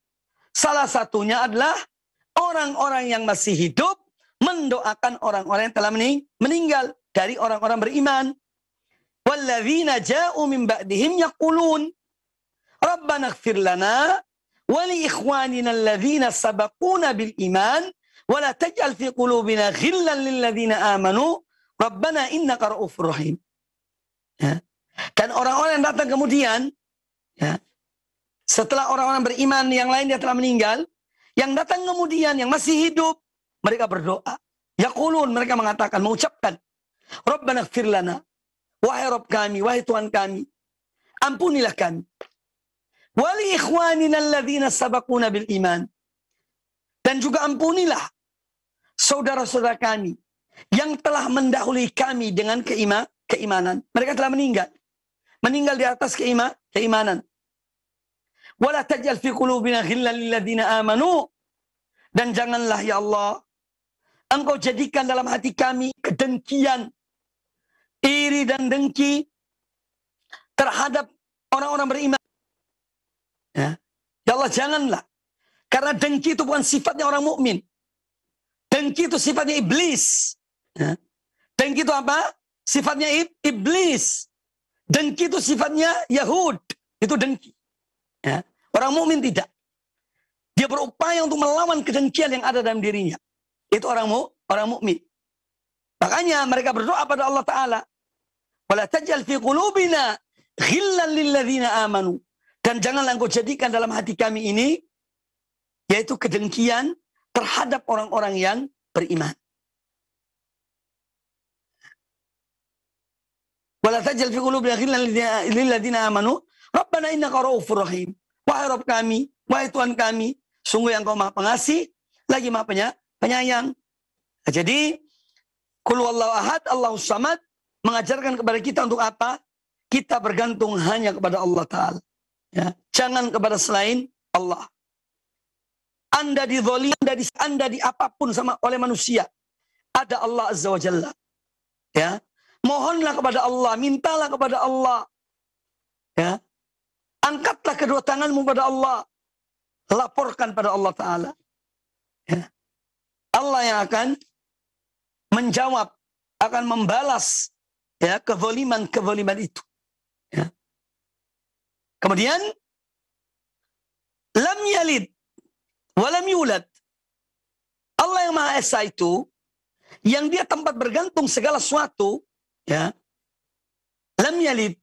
Salah satunya adalah orang-orang yang masih hidup mendoakan orang-orang yang telah meninggal dari orang-orang beriman. Walladzina ja'u min ba'dihim yaqulun Rabbana ighfir lana wa li ikhwanina alladzina sabaquna bil iman wa la taj'al fi qulubina ghillan lil ladzina amanu Rabbana innaka ra'ufur rahim. Ya. Dan orang-orang yang datang kemudian, ya, setelah orang-orang beriman yang lain yang telah meninggal, yang datang kemudian yang masih hidup, mereka berdoa. Yaqulun, mereka mengatakan, mengucapkan, Rabbana ighfir lana, wahai Rabb kami, wahai Tuhan kami, ampunilah kami. Wali ikhwanina alladzina sabaquna bil iman. Dan juga ampunilah saudara-saudara kami yang telah mendahului kami dengan keimanan. Mereka telah meninggal. Meninggal di atas keimanan. Wala taj'al fi qulubina ghillan lil ladzina amanu. Dan janganlah ya Allah, Engkau jadikan dalam hati kami kedengkian, iri dan dengki terhadap orang-orang beriman. Ya, ya Allah janganlah. Karena dengki itu bukan sifatnya orang mukmin. Dengki itu sifatnya iblis. Ya. Dengki itu apa? Sifatnya iblis. Dengki itu sifatnya Yahud. Itu dengki. Ya. Orang mukmin tidak. Dia berupaya untuk melawan kedengkian yang ada dalam dirinya. Itu orang mukmin. Makanya mereka berdoa pada Allah Ta'ala. Wala taj'al fi qulubina ghillan lilladzina amanu. Dan janganlah engkau jadikan dalam hati kami ini, yaitu kedengkian terhadap orang-orang yang beriman. Wala taj'al fi qulubina ghillan lilladzina amanu. Rabbana innaka raufur rahim. Wahai Rabb kami, wahai Tuhan kami, sungguh yang Kau Maha Pengasih, lagi Maha Penyayang. Nah, jadi, Qul huwallahu ahad, Allahus samad, mengajarkan kepada kita untuk apa? Kita bergantung hanya kepada Allah Ta'ala. Ya. Jangan kepada selain Allah. Anda dizolim, Anda di apapun sama oleh manusia. Ada Allah Azza wa Jalla. Ya. Mohonlah kepada Allah, mintalah kepada Allah. Ya. Angkatlah kedua tanganmu pada Allah. Laporkan pada Allah Ta'ala. Ya. Allah yang akan menjawab, akan membalas ya kezaliman itu. Ya. Kemudian lam yalid wa lam yulad. Allah yang Maha Esa itu yang dia tempat bergantung segala sesuatu, ya. Lam yalid,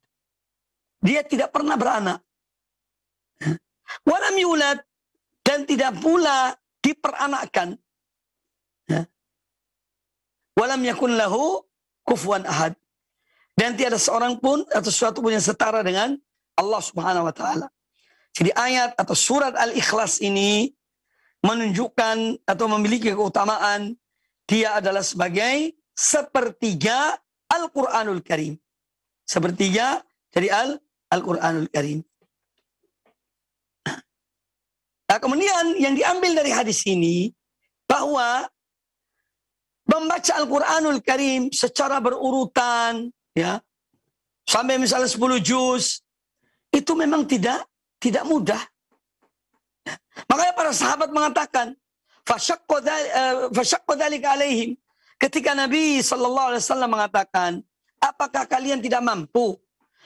dia tidak pernah beranak. Ya. Wa lam yulad, dan tidak pula diperanakkan. Ya. Walam yakun lahu kufuwan ahad. Dan tiada seorang pun atau sesuatu pun yang setara dengan Allah Subhanahu wa taala. Jadi ayat atau surat Al-Ikhlas ini menunjukkan atau memiliki keutamaan dia adalah sebagai sepertiga Al-Qur'anul Karim. Sepertiga dari Al-Qur'anul Karim. Nah, kemudian yang diambil dari hadis ini bahwa membaca Al-Quranul Karim secara berurutan, ya, sampai misalnya 10 juz, itu memang tidak mudah. Ya. Makanya para sahabat mengatakan, fasyaqqa dzalika alaihim. Ketika Nabi SAW mengatakan, apakah kalian tidak mampu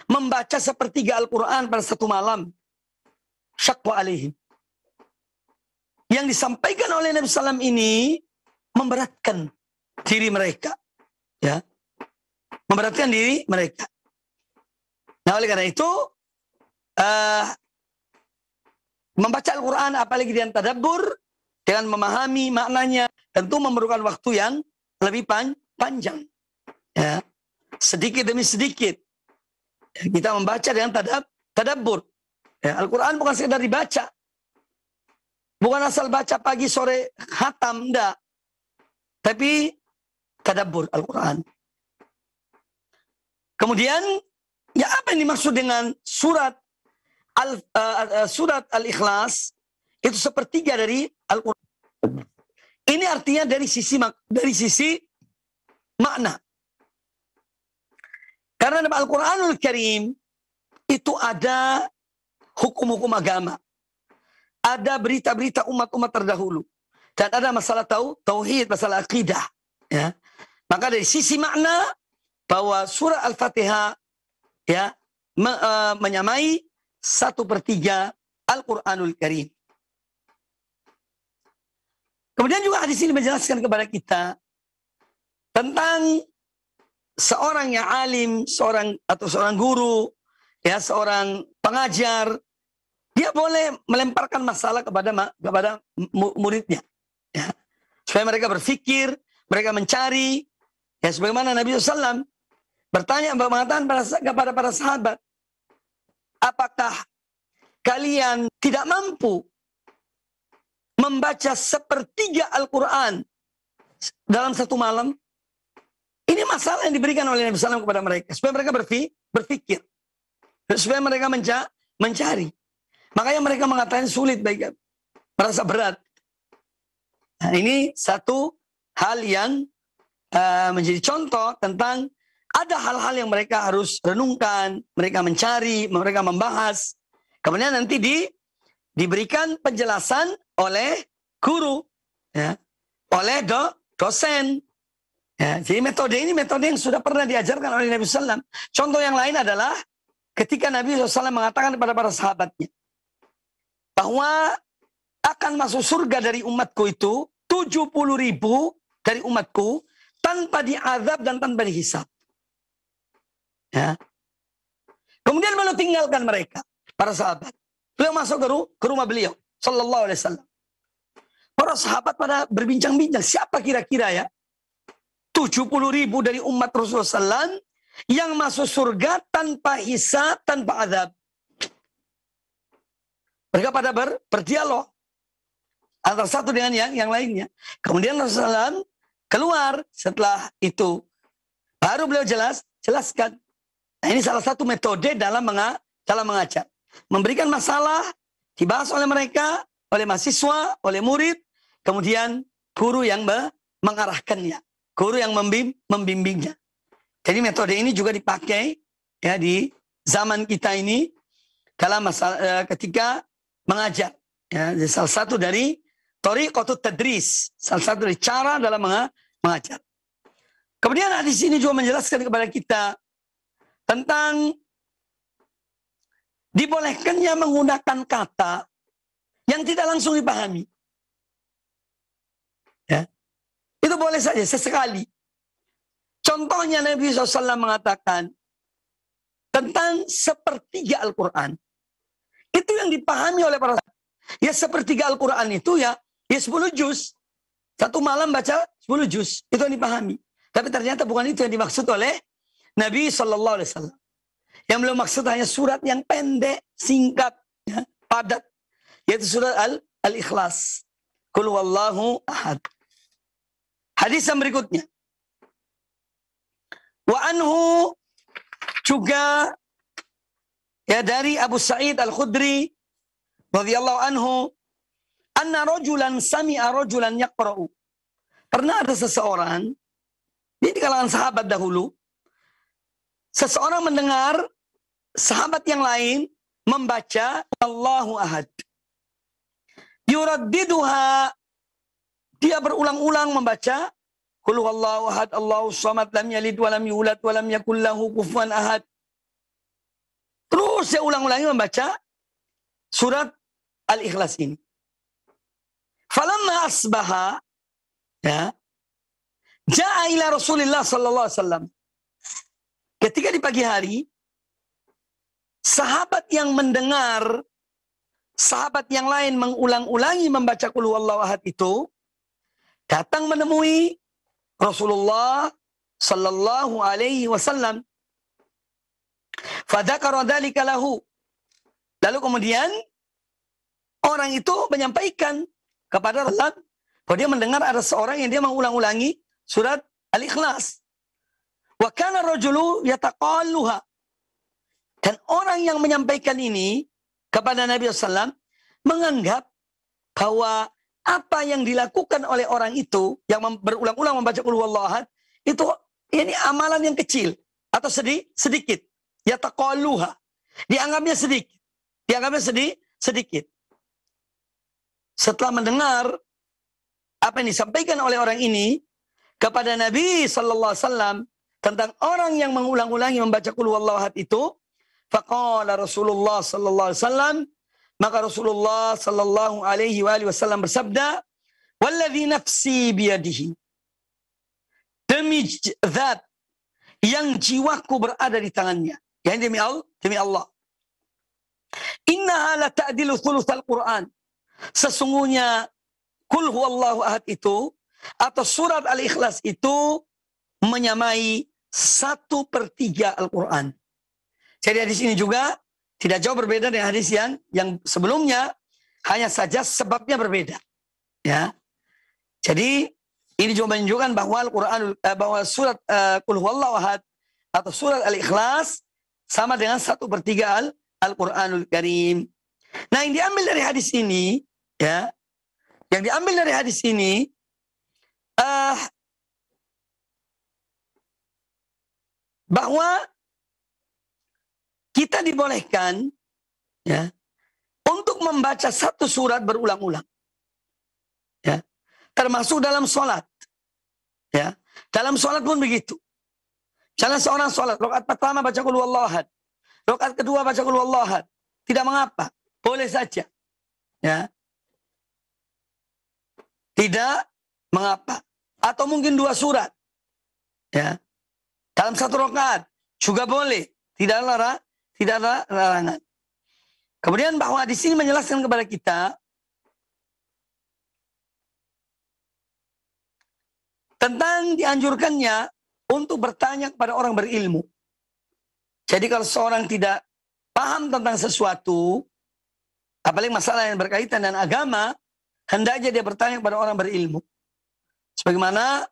membaca sepertiga Al-Quran pada satu malam? Syaqqa alaihim. Yang disampaikan oleh Nabi SAW ini memberatkan diri mereka, ya, memberatkan diri mereka. Nah, oleh karena itu membaca Al-Quran apalagi dengan tadabbur, dengan memahami maknanya, tentu memerlukan waktu yang lebih panjang, ya. Sedikit demi sedikit kita membaca dengan tadabbur. Ya, Al-Quran bukan sekedar dibaca, bukan asal baca pagi sore khatam, enggak, tapi tadabbur Al-Quran. Kemudian, ya apa yang dimaksud dengan surat Al-Ikhlas? Itu sepertiga dari Al-Quran. Ini artinya dari sisi makna. Karena dalam Al-Quranul Karim itu ada hukum-hukum agama. Ada berita-berita umat-umat terdahulu. Dan ada masalah tauhid, masalah akidah. Ya. Maka dari sisi makna bahwa surah Al-Fatihah, ya, menyamai 1/3 Al-Quranul Karim. Kemudian juga hadis ini menjelaskan kepada kita tentang seorang yang alim, seorang guru, ya, seorang pengajar, dia boleh melemparkan masalah kepada muridnya, ya, supaya mereka berpikir, mereka mencari, ya, sebagaimana Nabi SAW mengatakan kepada para sahabat, apakah kalian tidak mampu membaca 1/3 Al-Quran dalam satu malam? Ini masalah yang diberikan oleh Nabi SAW kepada mereka, supaya mereka berpikir, supaya mereka mencari. Makanya mereka mengatakan sulit, merasa berat. Nah, ini satu hal yang menjadi contoh tentang ada hal-hal yang mereka harus renungkan, mereka mencari, mereka membahas. Kemudian nanti diberikan penjelasan oleh guru, ya, oleh dosen. Ya, jadi metode ini metode yang sudah pernah diajarkan oleh Nabi SAW. Contoh yang lain adalah ketika Nabi SAW mengatakan kepada para sahabatnya bahwa akan masuk surga dari umatku itu 70.000 dari umatku tanpa diazab dan tanpa dihisab. Ya. Kemudian beliau tinggalkan mereka, para sahabat. Beliau masuk ke rumah beliau, Sallallahu Alaihi Wasallam. Para sahabat pada berbincang-bincang, siapa kira-kira ya 70.000 dari umat Rasulullah SAW yang masuk surga tanpa hisab, tanpa azab. Mereka pada berdialog antara satu dengan yang lainnya. Kemudian Rasulullah SAW keluar setelah itu. Baru beliau jelaskan. Nah, ini salah satu metode dalam mengajar. Memberikan masalah, dibahas oleh mereka, oleh mahasiswa, oleh murid. Kemudian guru yang mengarahkannya. Guru yang membimbingnya. Jadi metode ini juga dipakai ya di zaman kita ini dalam ketika mengajar. Ya, salah satu dari thariqatut tadris, salah satu dari cara dalam mengajar. Kemudian hadis ini juga menjelaskan kepada kita tentang dibolehkannya menggunakan kata yang tidak langsung dipahami. Ya. Itu boleh saja sesekali. Contohnya Nabi SAW mengatakan tentang sepertiga Al-Quran. Itu yang dipahami oleh para sahabat. Ya sepertiga Al-Quran itu ya 10 juz. Satu malam baca 10 juz. Itu yang dipahami. Tapi ternyata bukan itu yang dimaksud oleh Nabi SAW. Yang belum maksud hanya surat yang pendek, singkat, ya, padat. Yaitu surat Al-Ikhlas. Qul huwallahu ahad. Hadis yang berikutnya. Wa anhu juga ya dari Abu Sa'id Al-Khudri radhiyallahu anhu anna rajulan sami'a rajulan yaqra'u. Pernah ada seseorang di kalangan sahabat dahulu, seseorang mendengar sahabat yang lain membaca Allahu ahad. Yuraddiduha, dia berulang-ulang membaca Qul huwallahu ahad, Allahu samad, lam yalid wa lam yulad wa lam yakul lahu kufuwan ahad. Terus dia ulang-ulangi membaca surat Al-Ikhlas ini. Falamma asbaha, ya, ja'a ila Rasulillah sallallahu alaihi wasallam. Ketika di pagi hari, sahabat yang mendengar sahabat yang lain mengulang-ulangi membaca Qul huwallahu ahad itu datang menemui Rasulullah sallallahu alaihi wasallam. Fadzakara dzalika lahu. Lalu kemudian orang itu menyampaikan kepada Rasulullah bahwa dia mendengar ada seorang yang dia mengulang-ulangi surat Al-Ikhlas. Wa kana rajulu yataqalluha. Dan orang yang menyampaikan ini kepada Nabi SAW menganggap bahwa apa yang dilakukan oleh orang itu yang berulang-ulang membaca Qul huwallahu ahad itu ini amalan yang kecil atau sedikit. Yataqalluha. Dianggapnya sedikit. Dianggapnya sedikit. Setelah mendengar apa yang disampaikan oleh orang ini kepada Nabi sallallahu alaihi wasallam tentang orang yang mengulang-ulangi membaca Qul huwallahu ahad itu, faqala Rasulullah sallallahu alaihi wasallam, maka Rasulullah sallallahu alaihi wasallam bersabda, "Walladzi nafsi biyadihi." Demi zat yang jiwaku berada di tangannya. Yani demi Allah. Innaha la ta'dilu thulutsal Qur'an. Sesungguhnya Qul huwallahu ahad itu atau surat Al-Ikhlas itu menyamai 1/3 Al-Quran. Jadi hadis ini juga tidak jauh berbeda dengan hadis yang sebelumnya, hanya saja sebabnya berbeda. Ya. Jadi ini juga menunjukkan bahwa Al-Quran, bahwa surat Qul huwallahu ahad atau surat Al-Ikhlas sama dengan 1/3 Al-Quranul Karim. Nah, yang diambil dari hadis ini, ya, yang diambil dari hadis ini, bahwa kita dibolehkan, ya, untuk untuk membaca satu surat berulang-ulang. Ya. Termasuk dalam sholat. Ya. Dalam sholat pun begitu. Misalnya seorang sholat, rakaat pertama baca qul huwallahu ahad. Rakaat kedua baca qul huwallahu ahad. Tidak mengapa, boleh saja. Ya. Tidak mengapa. Atau mungkin 2 surat. Ya. Dalam satu rakaat juga boleh. Tidak ada larangan. Kemudian bahwa di sini menjelaskan kepada kita tentang dianjurkannya untuk bertanya kepada orang berilmu. Jadi kalau seorang tidak paham tentang sesuatu, apalagi masalah yang berkaitan dengan agama, hendaknya dia bertanya kepada orang berilmu. Sebagaimana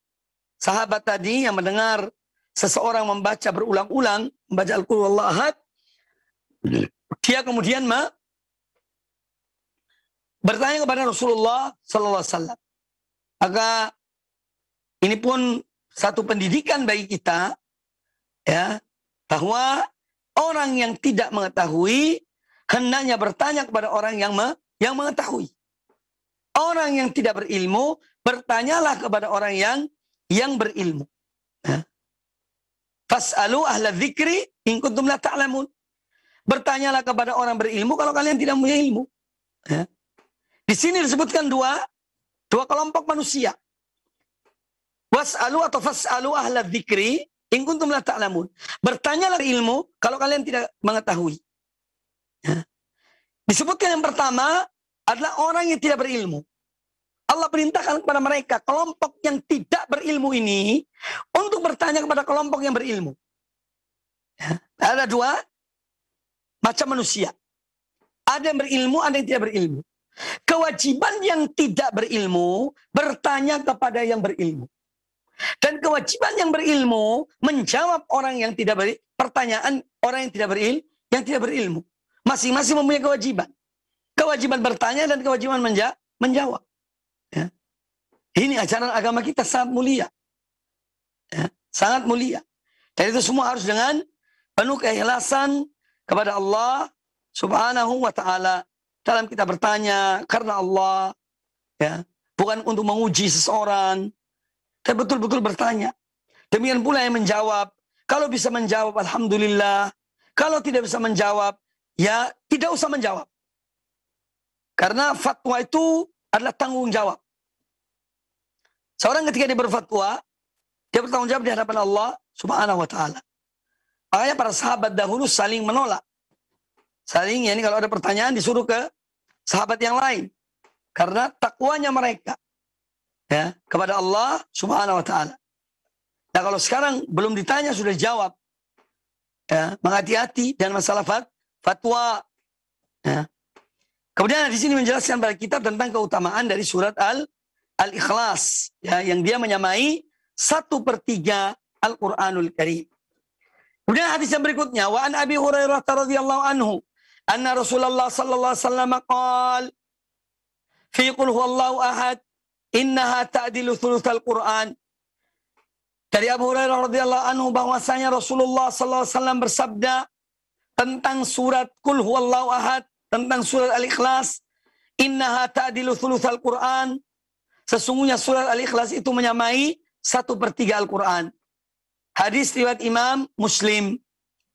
sahabat tadi yang mendengar seseorang membaca berulang-ulang, membaca Al-Qul Huwallahu Ahad, dia kemudian bertanya kepada Rasulullah Sallallahu Alaihi Wasallam. Maka ini pun satu pendidikan bagi kita, ya, bahwa orang yang tidak mengetahui hendaknya bertanya kepada orang yang mengetahui. Orang yang tidak berilmu, bertanyalah kepada orang yang berilmu. Ya. Fas'alu ahla dzikri in kuntum la ta'lamun. Bertanyalah kepada orang berilmu kalau kalian tidak punya ilmu. Ya. Di sini disebutkan dua kelompok manusia. Was'alu atau fas'alu ahla dzikri in kuntum la ta'lamun. Bertanyalah ilmu kalau kalian tidak mengetahui. Ya. Disebutkan yang pertama adalah orang yang tidak berilmu. Allah perintahkan kepada mereka, kelompok yang tidak berilmu ini, untuk bertanya kepada kelompok yang berilmu. Ya. Ada 2 macam manusia. Ada yang berilmu, ada yang tidak berilmu. Kewajiban yang tidak berilmu, bertanya kepada yang berilmu. Dan kewajiban yang berilmu, menjawab orang yang tidak berilmu, pertanyaan orang yang tidak berilmu. Masing-masing mempunyai kewajiban. Kewajiban bertanya dan kewajiban menjawab. Ya. Ini ajaran agama kita sangat mulia. Ya. Sangat mulia. Dan itu semua harus dengan penuh keikhlasan kepada Allah Subhanahu wa ta'ala. Dalam kita bertanya karena Allah. Ya. Bukan untuk menguji seseorang. Tapi betul-betul bertanya. Demikian pula yang menjawab. Kalau bisa menjawab, alhamdulillah. Kalau tidak bisa menjawab, ya tidak usah menjawab. Karena fatwa itu adalah tanggung jawab. Seorang ketika dia berfatwa, dia bertanggung jawab di hadapan Allah Subhanahu wa ta'ala. Makanya para sahabat dahulu saling menolak. Saling, ya ini kalau ada pertanyaan disuruh ke sahabat yang lain. Karena takwanya mereka, ya, kepada Allah Subhanahu wa ta'ala. Nah kalau sekarang belum ditanya sudah jawab, ya, menghati-hati dan masalah fatwa. Ya. Kemudian di sini menjelaskan kepada kita tentang keutamaan dari surat Al-Ikhlas, ya, yang dia menyamai 1/3 Al-Quranul Karim. Kemudian hadis yang berikutnya, wa an Abi Hurairah radhiyallahu anhu, anna Rasulullah sallallahu alaihi wasallam qala fi qul huwallahu ahad innaha ta'dilu thulutsal Quran. Dari Abu Hurairah radhiyallahu anhu bahwasanya Rasulullah sallallahu alaihi wasallam bersabda tentang surat Qul Huwallahu Ahad, tentang surat Al-Ikhlas, innaha ta'dilu thulutsal Quran. Sesungguhnya surat Al-Ikhlas itu menyamai 1/3 Al-Quran. Hadis riwayat Imam Muslim,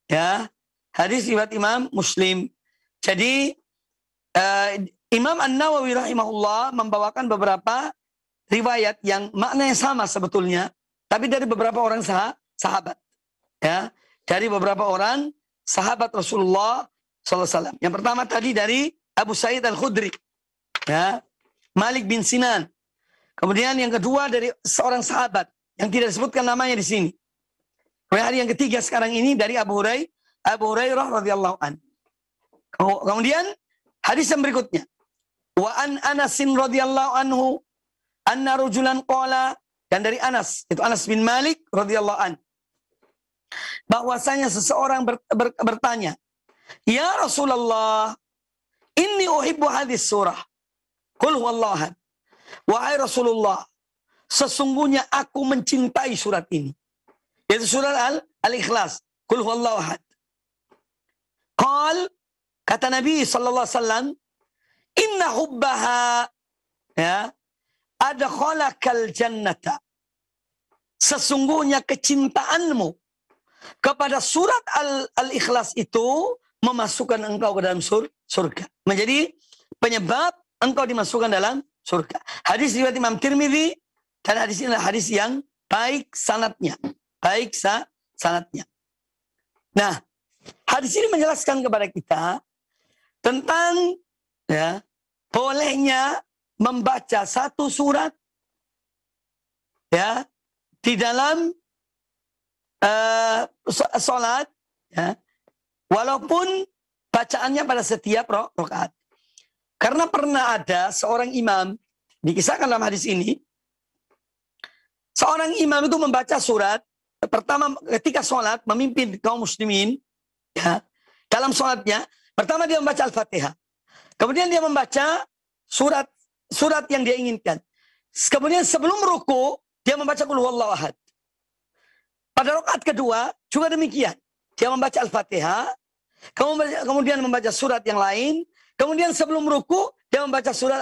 ya. Hadis riwayat Imam Muslim. Jadi Imam An-Nawawi rahimahullah membawakan beberapa riwayat yang maknanya sama sebetulnya, tapi dari beberapa orang sahabat, ya, dari beberapa orang sahabat Rasulullah SAW. Yang pertama tadi dari Abu Sa'id Al-Khudri, ya, Malik bin Sinan. Kemudian yang kedua dari seorang sahabat yang tidak disebutkan namanya di sini. Kemudian yang ketiga sekarang ini dari Abu Hurairah radhiyallahu an. Kemudian hadis yang berikutnya, wa an Anasin radhiyallahu anhu anna rajulan qala, dan dari Anas, itu Anas bin Malik radhiyallahu an, bahwasanya seseorang bertanya, ya Rasulullah, inni uhibbu hadis surah Qul huwallahu ahad. Wahai Rasulullah, sesungguhnya aku mencintai surat ini, yaitu surat Al-Ikhlas, Qul huwallahu ahad. Qal, kata Nabi sallallahu alaihi wasallam, Inna hubbaha ya adkhalakal jannata. Sesungguhnya kecintaanmu kepada surat Al-Ikhlas itu memasukkan engkau ke dalam surga. Menjadi penyebab engkau dimasukkan dalam surga. Hadis riwayat Imam Tirmidzi, dan hadis ini adalah hadis yang baik sanadnya. Baik sanadnya. Nah, hadis ini menjelaskan kepada kita tentang ya bolehnya membaca satu surat ya di dalam sholat ya, walaupun bacaannya pada setiap rakaat. Karena pernah ada seorang imam, dikisahkan dalam hadis ini, seorang imam itu membaca surat pertama ketika sholat memimpin kaum muslimin ya, dalam sholatnya. Pertama dia membaca Al-Fatihah, kemudian dia membaca surat yang dia inginkan. Kemudian sebelum ruku dia membaca Qul Huwallahu Ahad. Pada rakaat kedua juga demikian. Dia membaca Al-Fatihah, kemudian membaca surat yang lain, kemudian sebelum ruku dia membaca surat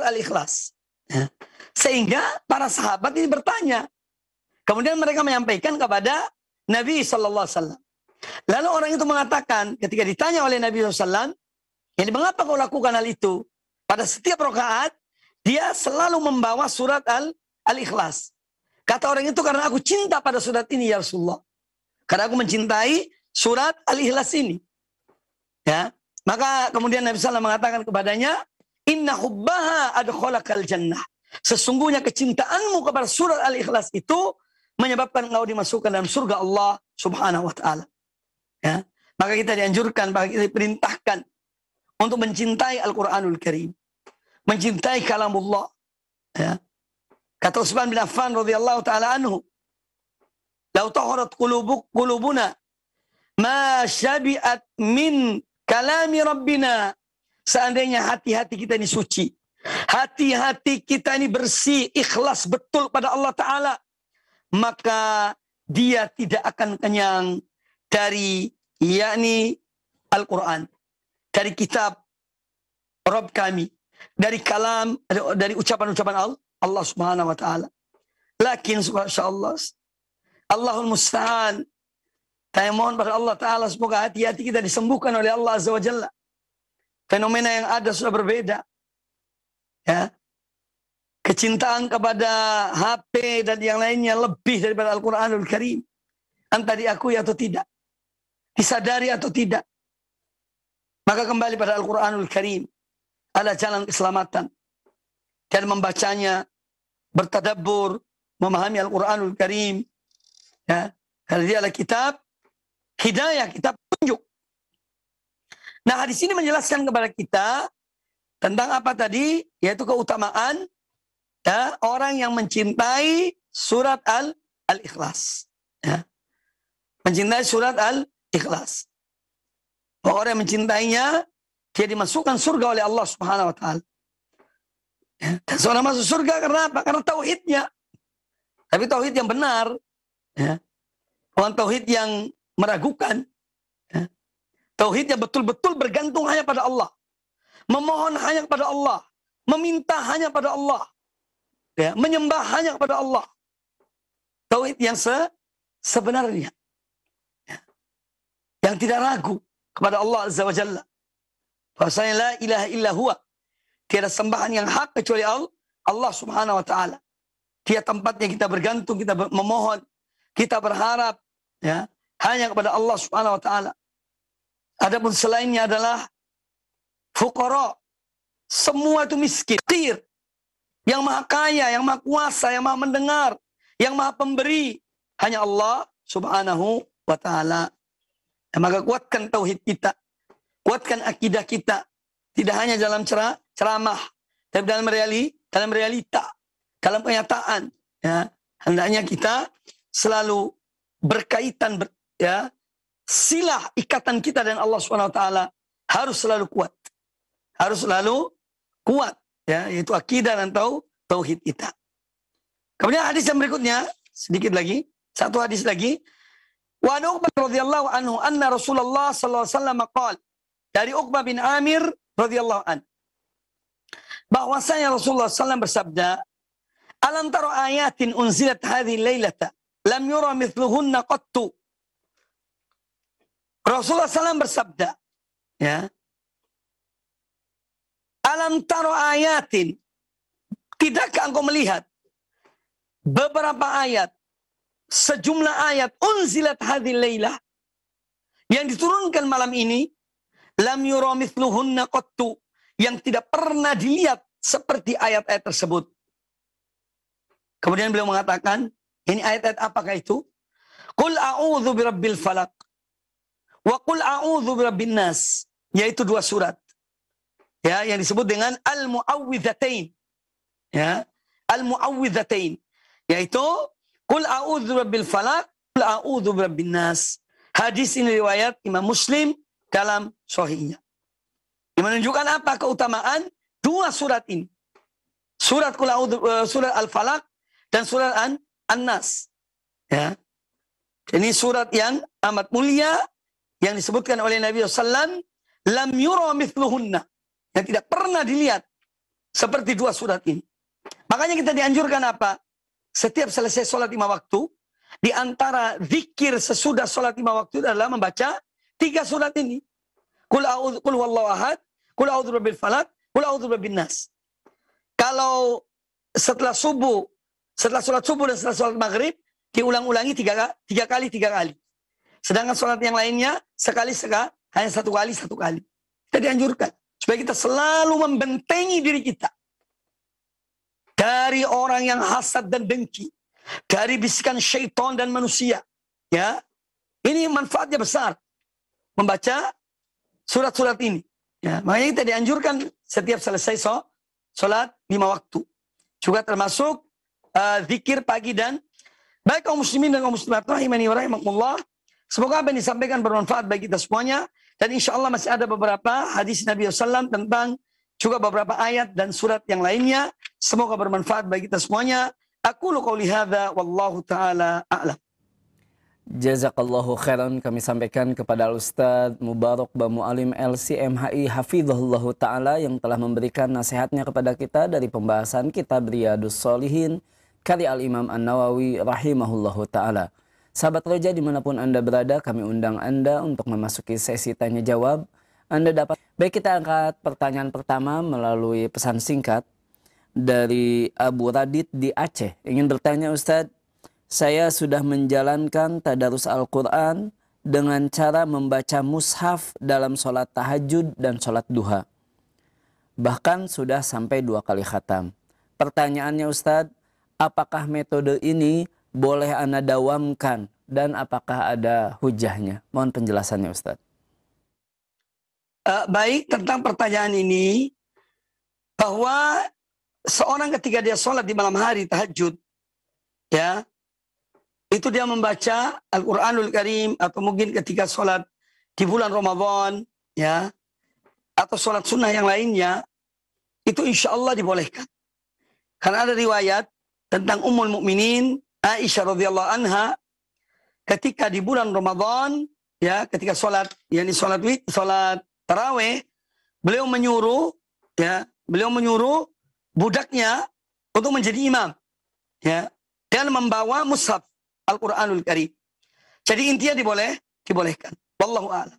Al-Ikhlas. Ya. Sehingga para sahabat ini bertanya. Kemudian mereka menyampaikan kepada Nabi SAW. Lalu orang itu mengatakan ketika ditanya oleh Nabi SAW, "Jadi mengapa kau lakukan hal itu?" Pada setiap rakaat dia selalu membawa surat Al-Ikhlas. Kata orang itu, "Karena aku cinta pada surat ini ya Rasulullah. Karena aku mencintai surat Al-Ikhlas ini." Ya, maka kemudian Nabi SAW mengatakan kepadanya, "Inna hubbaha adkhalakal jannah." Sesungguhnya kecintaanmu kepada surat Al-Ikhlas itu menyebabkan engkau dimasukkan dalam surga Allah Subhanahu wa taala. Ya, maka kita dianjurkan, maka kita diperintahkan untuk mencintai Al-Qur'anul Karim. Mencintai kalamullah. Ya. Kata Utsman bin Affan radhiyallahu taala anhu, "Lau taharat qulubuna ma syabi'at min kalami rabbina." Seandainya hati-hati kita ini suci, hati-hati kita ini bersih, ikhlas betul pada Allah Ta'ala, maka dia tidak akan kenyang dari yakni Al-Quran, dari kitab Rabb kami, dari kalam, dari ucapan-ucapan Allah Subhanahu wa Ta'ala. Lakin subhanallah, Allahul Musta'an, saya mohon pada Allah Ta'ala semoga hati-hati kita disembuhkan oleh Allah Azza wa Jalla. Fenomena yang ada sudah berbeda. Ya. Kecintaan kepada HP dan yang lainnya lebih daripada Al-Quranul Karim. Entah diakui atau tidak, disadari atau tidak. Maka kembali pada Al-Quranul Karim, ada jalan keselamatan. Dan membacanya, bertadabbur, memahami Al-Quranul Karim. Ya. Karena dia adalah kitab hidayah, kitab petunjuk. Nah, hadis ini menjelaskan kepada kita tentang apa tadi? Yaitu keutamaan ya, orang yang mencintai surat Al-Ikhlas. Ya. Mencintai surat Al-Ikhlas. Orang yang mencintainya, dia dimasukkan surga oleh Allah Subhanahu wa Ta'ala. Ya. Dan seorang masuk surga karena apa? Karena tauhidnya. Tapi tauhid yang benar. Ya. Bukan tauhid yang meragukan. Ya. Tauhidnya betul-betul bergantung hanya pada Allah. Memohon hanya kepada Allah. Meminta hanya pada Allah. Ya, menyembah hanya kepada Allah. Tauhid yang sebenarnya. Ya. Yang tidak ragu kepada Allah Azza wa Jalla. Bahasanya la ilaha illa huwa. Tiada sembahan yang hak kecuali Allah Subhanahu wa Ta'ala. Dia tempatnya kita bergantung, kita memohon, kita berharap ya, hanya kepada Allah Subhanahu wa Ta'ala. Adapun selainnya adalah fuqara. Semua itu miskin. Yang maha kaya, yang maha kuasa, yang maha mendengar, yang maha pemberi, hanya Allah Subhanahu wa Ta'ala. Maka kuatkan tauhid kita, kuatkan akidah kita, tidak hanya dalam ceramah, tapi dalam realita, dalam kenyataan. Ya, hendaknya kita selalu berkaitan, ya, silah ikatan kita dengan Allah Subhanahu wa Ta'ala harus selalu kuat. Harus selalu kuat, ya, yaitu akidah dan tauhid kita. Kemudian hadis yang berikutnya, sedikit lagi, satu hadis lagi. Wa Uqbah radhiyallahu anhu anna Rasulullah sallallahu alaihi wasallam qala, dari Uqbah bin Amir radhiyallahu an, bahwasanya Rasulullah SAW bersabda, "Alam taro ayatin unzilat hadhihi lailata lam yura mithluhunna qattu." Rasulullah SAW bersabda, ya, "Alam taro ayatin, tidakkah engkau melihat beberapa ayat, sejumlah ayat unzilat hadhihi lailah yang diturunkan malam ini, lam yura mithluhunna qattu, yang tidak pernah dilihat seperti ayat-ayat tersebut." Kemudian beliau mengatakan, ini ayat-ayat apakah itu? Qul a'udzu birabbil falaq wa qul a'udzu birabbin nas, yaitu 2 surat. Ya, yang disebut dengan al-mu'awwidzatain. Ya, al-mu'awwidzatain, yaitu qul a'udzu birabbil falaq, qul a'udzu birabbin nas. Hadis ini riwayat Imam Muslim dalam sahihnya. Yang menunjukkan apa keutamaan 2 surat ini. Surat surat Al-Falaq dan surat An-Nas. Ya. Ini surat yang amat mulia yang disebutkan oleh Nabi SAW, lam yura mithluhunna, yang tidak pernah dilihat seperti 2 surat ini. Makanya kita dianjurkan apa? Setiap selesai sholat 5 waktu, di antara zikir sesudah sholat 5 waktu adalah membaca 3 surat ini. Qul huwallahu ahad, qul a'udzu birabbil falaq, qul a'udzu birabbin nas. Kalau setelah sholat subuh dan setelah sholat maghrib, diulang-ulangi 3 kali. Sedangkan sholat yang lainnya hanya 1 kali. Kita dianjurkan supaya kita selalu membentengi diri kita dari orang yang hasad dan dengki, dari bisikan syaitan dan manusia. Ya, ini manfaatnya besar membaca surat-surat ini. Ya, makanya kita dianjurkan setiap selesai sholat 5 waktu. Juga termasuk zikir pagi dan baik kaum muslimin dan kaum muslimat rahimani wa rahimakumullah. Semoga apa yang disampaikan bermanfaat bagi kita semuanya. Dan insya Allah masih ada beberapa hadis Nabi SAW tentang juga beberapa ayat dan surat yang lainnya. Semoga bermanfaat bagi kita semuanya. Aqulu qouli hadza wallahu ta'ala a'lam. Jazakallahu khairan, kami sampaikan kepada Al-Ustadz Mubarak Bamu Alim LCMHI Hafizahullahu Ta'ala yang telah memberikan nasihatnya kepada kita dari pembahasan kitab Riyadus Shalihin karya Al-Imam An-Nawawi rahimahullahu ta'ala. Sahabat Roja dimanapun Anda berada, kami undang Anda untuk memasuki sesi tanya jawab. Baik, kita angkat pertanyaan pertama melalui pesan singkat dari Abu Radit di Aceh. Ingin bertanya, Ustadz, saya sudah menjalankan tadarus Al-Quran dengan cara membaca mushaf dalam sholat tahajud dan sholat duha. Bahkan sudah sampai 2 kali khatam. Pertanyaannya, Ustadz, apakah metode ini boleh Anda dawamkan dan apakah ada hujahnya? Mohon penjelasannya, Ustadz. Baik, tentang pertanyaan ini, bahwa seorang ketika dia sholat di malam hari tahajud, ya, itu dia membaca Al-Quranul Karim, atau mungkin ketika sholat di bulan Ramadan, ya, atau sholat sunnah yang lainnya, itu insya Allah dibolehkan. Karena ada riwayat tentang Ummul Mukminin Aisyah radhiyallahu anha, ketika di bulan Ramadan, ya, ketika sholat, yakni sholat taraweh, beliau menyuruh budaknya untuk menjadi imam, ya, dan membawa mushaf Al-Quranul Karim. Jadi intinya dibolehkan. Wallahu a'lam.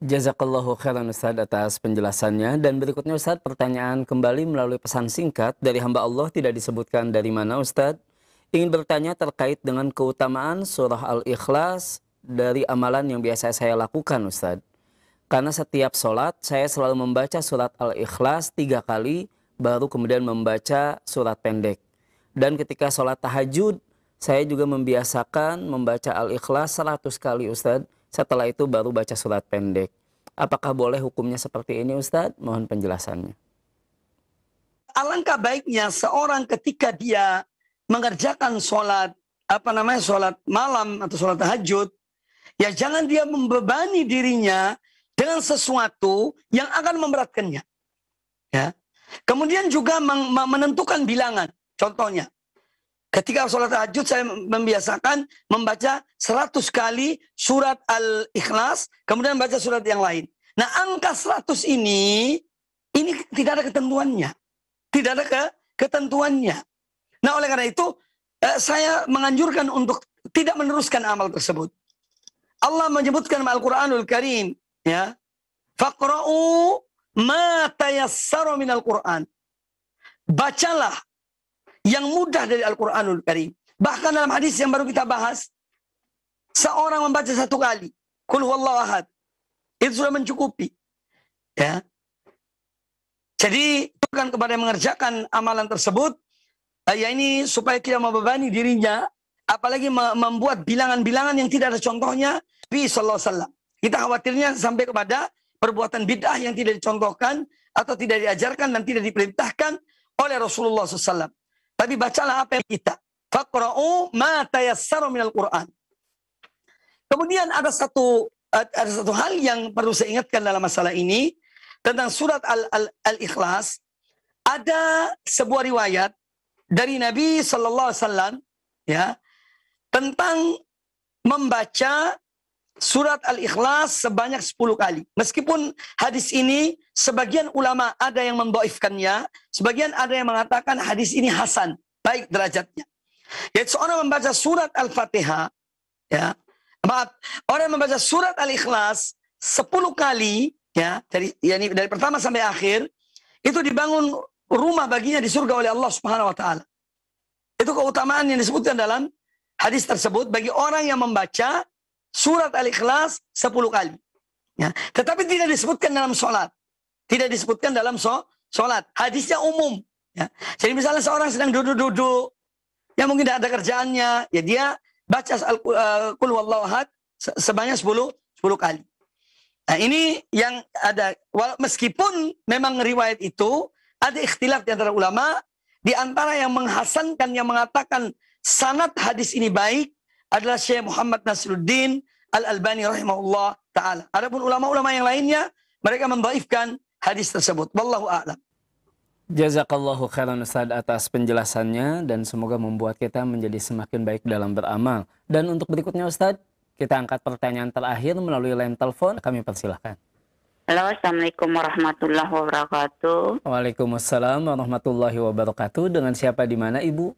Jazakallahu khairan Ustaz atas penjelasannya. Dan berikutnya Ustaz, pertanyaan kembali melalui pesan singkat dari hamba Allah, tidak disebutkan dari mana Ustaz. Ingin bertanya terkait dengan keutamaan surah Al-Ikhlas dari amalan yang biasa saya lakukan Ustaz. Karena setiap sholat saya selalu membaca surat Al-Ikhlas 3 kali, baru kemudian membaca surat pendek. Dan ketika sholat tahajud, saya juga membiasakan membaca Al-Ikhlas 100 kali Ustaz. Setelah itu baru baca surat pendek. Apakah boleh hukumnya seperti ini Ustaz? Mohon penjelasannya. Alangkah baiknya seorang ketika dia mengerjakan sholat malam atau sholat tahajud, ya jangan dia membebani dirinya dengan sesuatu yang akan memberatkannya. Ya. Kemudian juga menentukan bilangan. Contohnya, ketika sholat tahajud saya membiasakan membaca 100 kali surat Al-Ikhlas, kemudian baca surat yang lain. Nah, angka 100 ini Ini tidak ada ketentuannya. Tidak ada ketentuannya. Nah, oleh karena itu, saya menganjurkan untuk tidak meneruskan amal tersebut. Allah menyebutkan Al-Quranul Karim, ya, faqra'u ma tayassara minal Quran. Bacalah yang mudah dari Al-Quranul Karim. Bahkan dalam hadis yang baru kita bahas, seorang membaca 1 kali, Qul huwallahu ahad, itu sudah mencukupi. Ya. Jadi, bukan kepada mengerjakan amalan tersebut, ya ini supaya tidak membebani dirinya, apalagi membuat bilangan-bilangan yang tidak ada contohnya, Nabi sallallahu alaihi wasallam. Kita khawatirnya sampai kepada perbuatan bid'ah yang tidak dicontohkan atau tidak diajarkan dan tidak diperintahkan oleh Rasulullah SAW. Tapi bacalah apa yang kita. Faqra'u ma tayassara minal Qur'an. Kemudian ada satu hal yang perlu saya ingatkan dalam masalah ini tentang surat Al-Ikhlas. Ada sebuah riwayat dari Nabi sallallahu alaihi wasallam, ya, tentang membaca surat Al-Ikhlas sebanyak 10 kali. Meskipun hadis ini sebagian ulama ada yang mendhaifkannya, sebagian ada yang mengatakan hadis ini hasan, baik derajatnya. Yaitu seorang membaca surat Al-Fatihah, ya, orang yang membaca surat Al-Ikhlas 10 kali, ya, dari pertama sampai akhir, itu dibangun rumah baginya di surga oleh Allah Subhanahu wa taala. Itu keutamaan yang disebutkan dalam hadis tersebut bagi orang yang membaca surat Al-Ikhlas 10 kali. Ya. Tetapi tidak disebutkan dalam sholat. Tidak disebutkan dalam sholat. Hadisnya umum. Ya. Jadi misalnya seorang sedang duduk-duduk, yang mungkin tidak ada kerjaannya, ya dia baca Qul huwallahu ahad sebanyak 10 kali. Nah, ini yang ada. Meskipun memang riwayat itu ada ikhtilaf di antara ulama, di antara yang menghasankan, yang mengatakan sanad hadis ini baik adalah Syekh Muhammad Nasruddin Al-Albani rahimahullah ta'ala. Adapun ulama-ulama yang lainnya, mereka mendhaifkan hadis tersebut. Wallahu a'lam. Jazakallahu khairan Ustaz atas penjelasannya dan semoga membuat kita menjadi semakin baik dalam beramal. Dan untuk berikutnya Ustaz, kita angkat pertanyaan terakhir melalui line telepon. Kami persilahkan. Halo, Assalamualaikum warahmatullahi wabarakatuh. Waalaikumsalam warahmatullahi wabarakatuh. Dengan siapa di mana Ibu?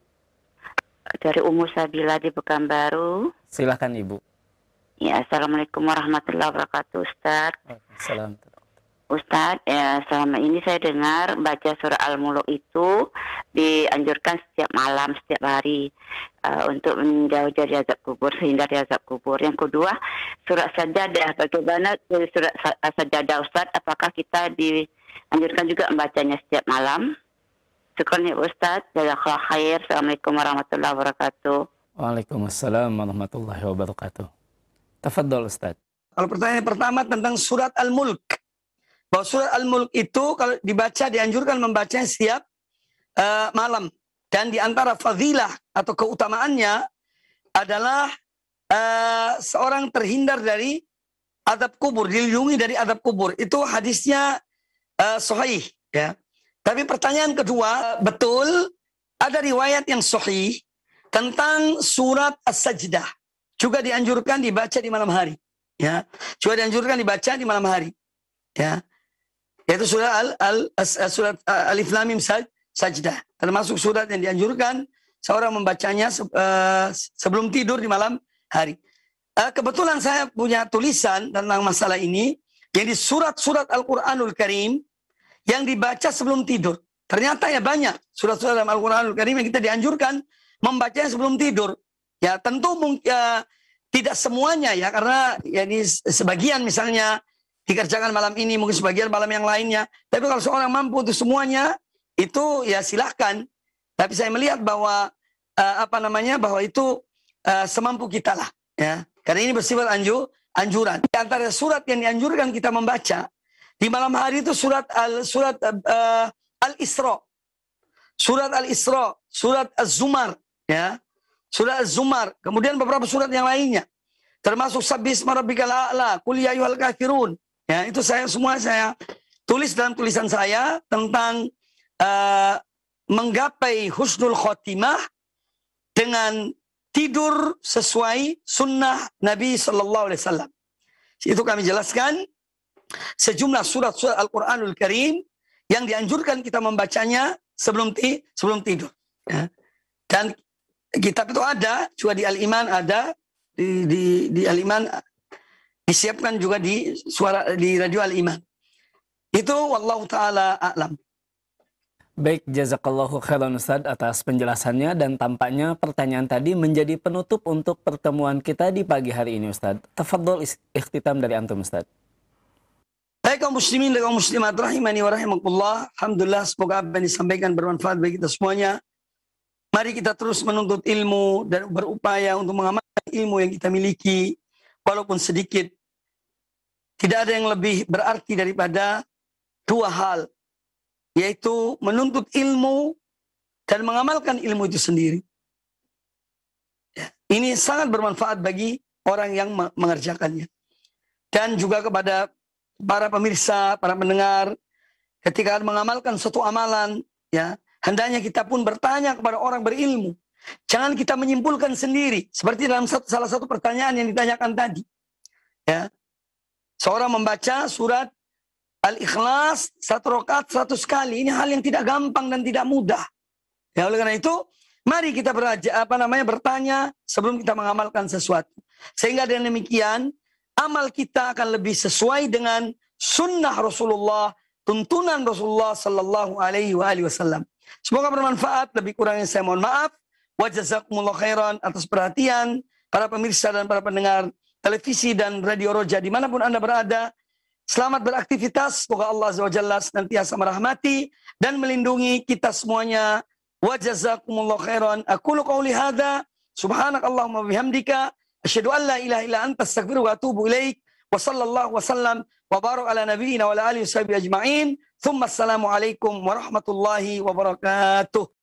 Dari Ummu Sabila di Pekanbaru. Silahkan Ibu. Ya, Assalamualaikum warahmatullahi wabarakatuh, Ustaz. Waalaikumsalam. Ustaz, ya, selama ini saya dengar baca surah Al-Mulk itu dianjurkan setiap malam, setiap hari untuk menjauh dari azab kubur, sehingga dari azab kubur. Yang kedua, surah Sajadah. Bagaimana surah Sajadah, Ustaz? Apakah kita dianjurkan juga membacanya setiap malam? Syukurnya Ustaz. Jazakallah khair. Assalamualaikum warahmatullahi wabarakatuh. Waalaikumsalam warahmatullahi wabarakatuh. Tafadhol Ustaz. Kalau pertanyaan pertama tentang surat Al-Mulk. Bahwa surat Al-Mulk itu kalau dibaca dianjurkan membacanya setiap malam. Dan di antara fadilah atau keutamaannya adalah seorang terhindar dari azab kubur, dilindungi dari azab kubur. Itu hadisnya sahih, ya. Tapi pertanyaan kedua, betul ada riwayat yang sahih tentang surat As-Sajdah. Juga dianjurkan dibaca di malam hari, ya. Juga dianjurkan dibaca di malam hari, ya. Yaitu surat surat Alif Lam Mim Sajdah. Termasuk surat yang dianjurkan seorang membacanya sebelum tidur di malam hari. Kebetulan saya punya tulisan tentang masalah ini, yang di surat-surat Al-Quranul Karim yang dibaca sebelum tidur. Ternyata ya banyak surat-surat dalam Al-Quranul Karim yang kita dianjurkan membacanya sebelum tidur. Ya tentu tidak semuanya ya, karena ya ini sebagian misalnya dikerjakan malam ini, mungkin sebagian malam yang lainnya. Tapi kalau seorang mampu untuk semuanya, itu ya silahkan. Tapi saya melihat bahwa bahwa itu semampu kita lah, ya. Karena ini bersifat anjuran. Di antara surat yang dianjurkan kita membaca di malam hari itu surat Al-Isra, surat Al-Isra, surat Az-Zumar, ya, surat Az-Zumar. Kemudian beberapa surat yang lainnya, termasuk Sabbisma Rabbikal A'la, Qul ya ayyuhal kafirun. Ya, itu semua saya tulis dalam tulisan saya tentang menggapai husnul khotimah dengan tidur sesuai sunnah Nabi Sallallahu Alaihi Wasallam. Itu kami jelaskan sejumlah surat-surat Al-Quranul Karim yang dianjurkan kita membacanya sebelum tidur. Ya. Dan kitab itu ada, juga di Al-Iman ada, di Al-Iman disiapkan juga di radio Al-Iman. Itu wallahu ta'ala a'lam. Baik, jazakallahu khairan Ustaz atas penjelasannya, dan tampaknya pertanyaan tadi menjadi penutup untuk pertemuan kita di pagi hari ini Ustaz. Tafadhol ikhtitam dari antum Ustaz. Baik kaum muslimin dan kaum muslimat rahimani wa rahimakumullah. Alhamdulillah, semoga apa yang disampaikan bermanfaat bagi kita semuanya. Mari kita terus menuntut ilmu dan berupaya untuk mengamalkan ilmu yang kita miliki walaupun sedikit. Tidak ada yang lebih berarti daripada dua hal, yaitu menuntut ilmu dan mengamalkan ilmu itu sendiri. Ya, ini sangat bermanfaat bagi orang yang mengerjakannya. Dan juga kepada para pemirsa, para pendengar, ketika mengamalkan suatu amalan, ya, hendaknya kita pun bertanya kepada orang berilmu. Jangan kita menyimpulkan sendiri, seperti dalam salah satu pertanyaan yang ditanyakan tadi. Ya, seorang membaca surat Al-Ikhlas 1 rakaat 100 kali. Ini hal yang tidak gampang dan tidak mudah. Ya, oleh karena itu, mari kita bertanya sebelum kita mengamalkan sesuatu. Sehingga dengan demikian, amal kita akan lebih sesuai dengan sunnah Rasulullah, tuntunan Rasulullah sallallahu alaihi wasallam. Semoga bermanfaat. Lebih kurangnya saya mohon maaf. Wa jazakumullah khairan atas perhatian para pemirsa dan para pendengar televisi dan radio Roja dimanapun Anda berada. Selamat beraktivitas. Semoga Allah Azza wa Jalla senantiasa merahmati dan melindungi kita semuanya. Wa jazakumullah khairan. Aqulu qawli hadza. Subhanakallahumma bihamdika. Asyhadu an la ilaha illa anta astaghfiruka wa atubu ilaik. Wa sallallahu wa sallam wa barak ala nabiyyina wa ala alihi wa sahbihi ajma'in. Thumma assalamu alaikum warahmatullahi wabarakatuh.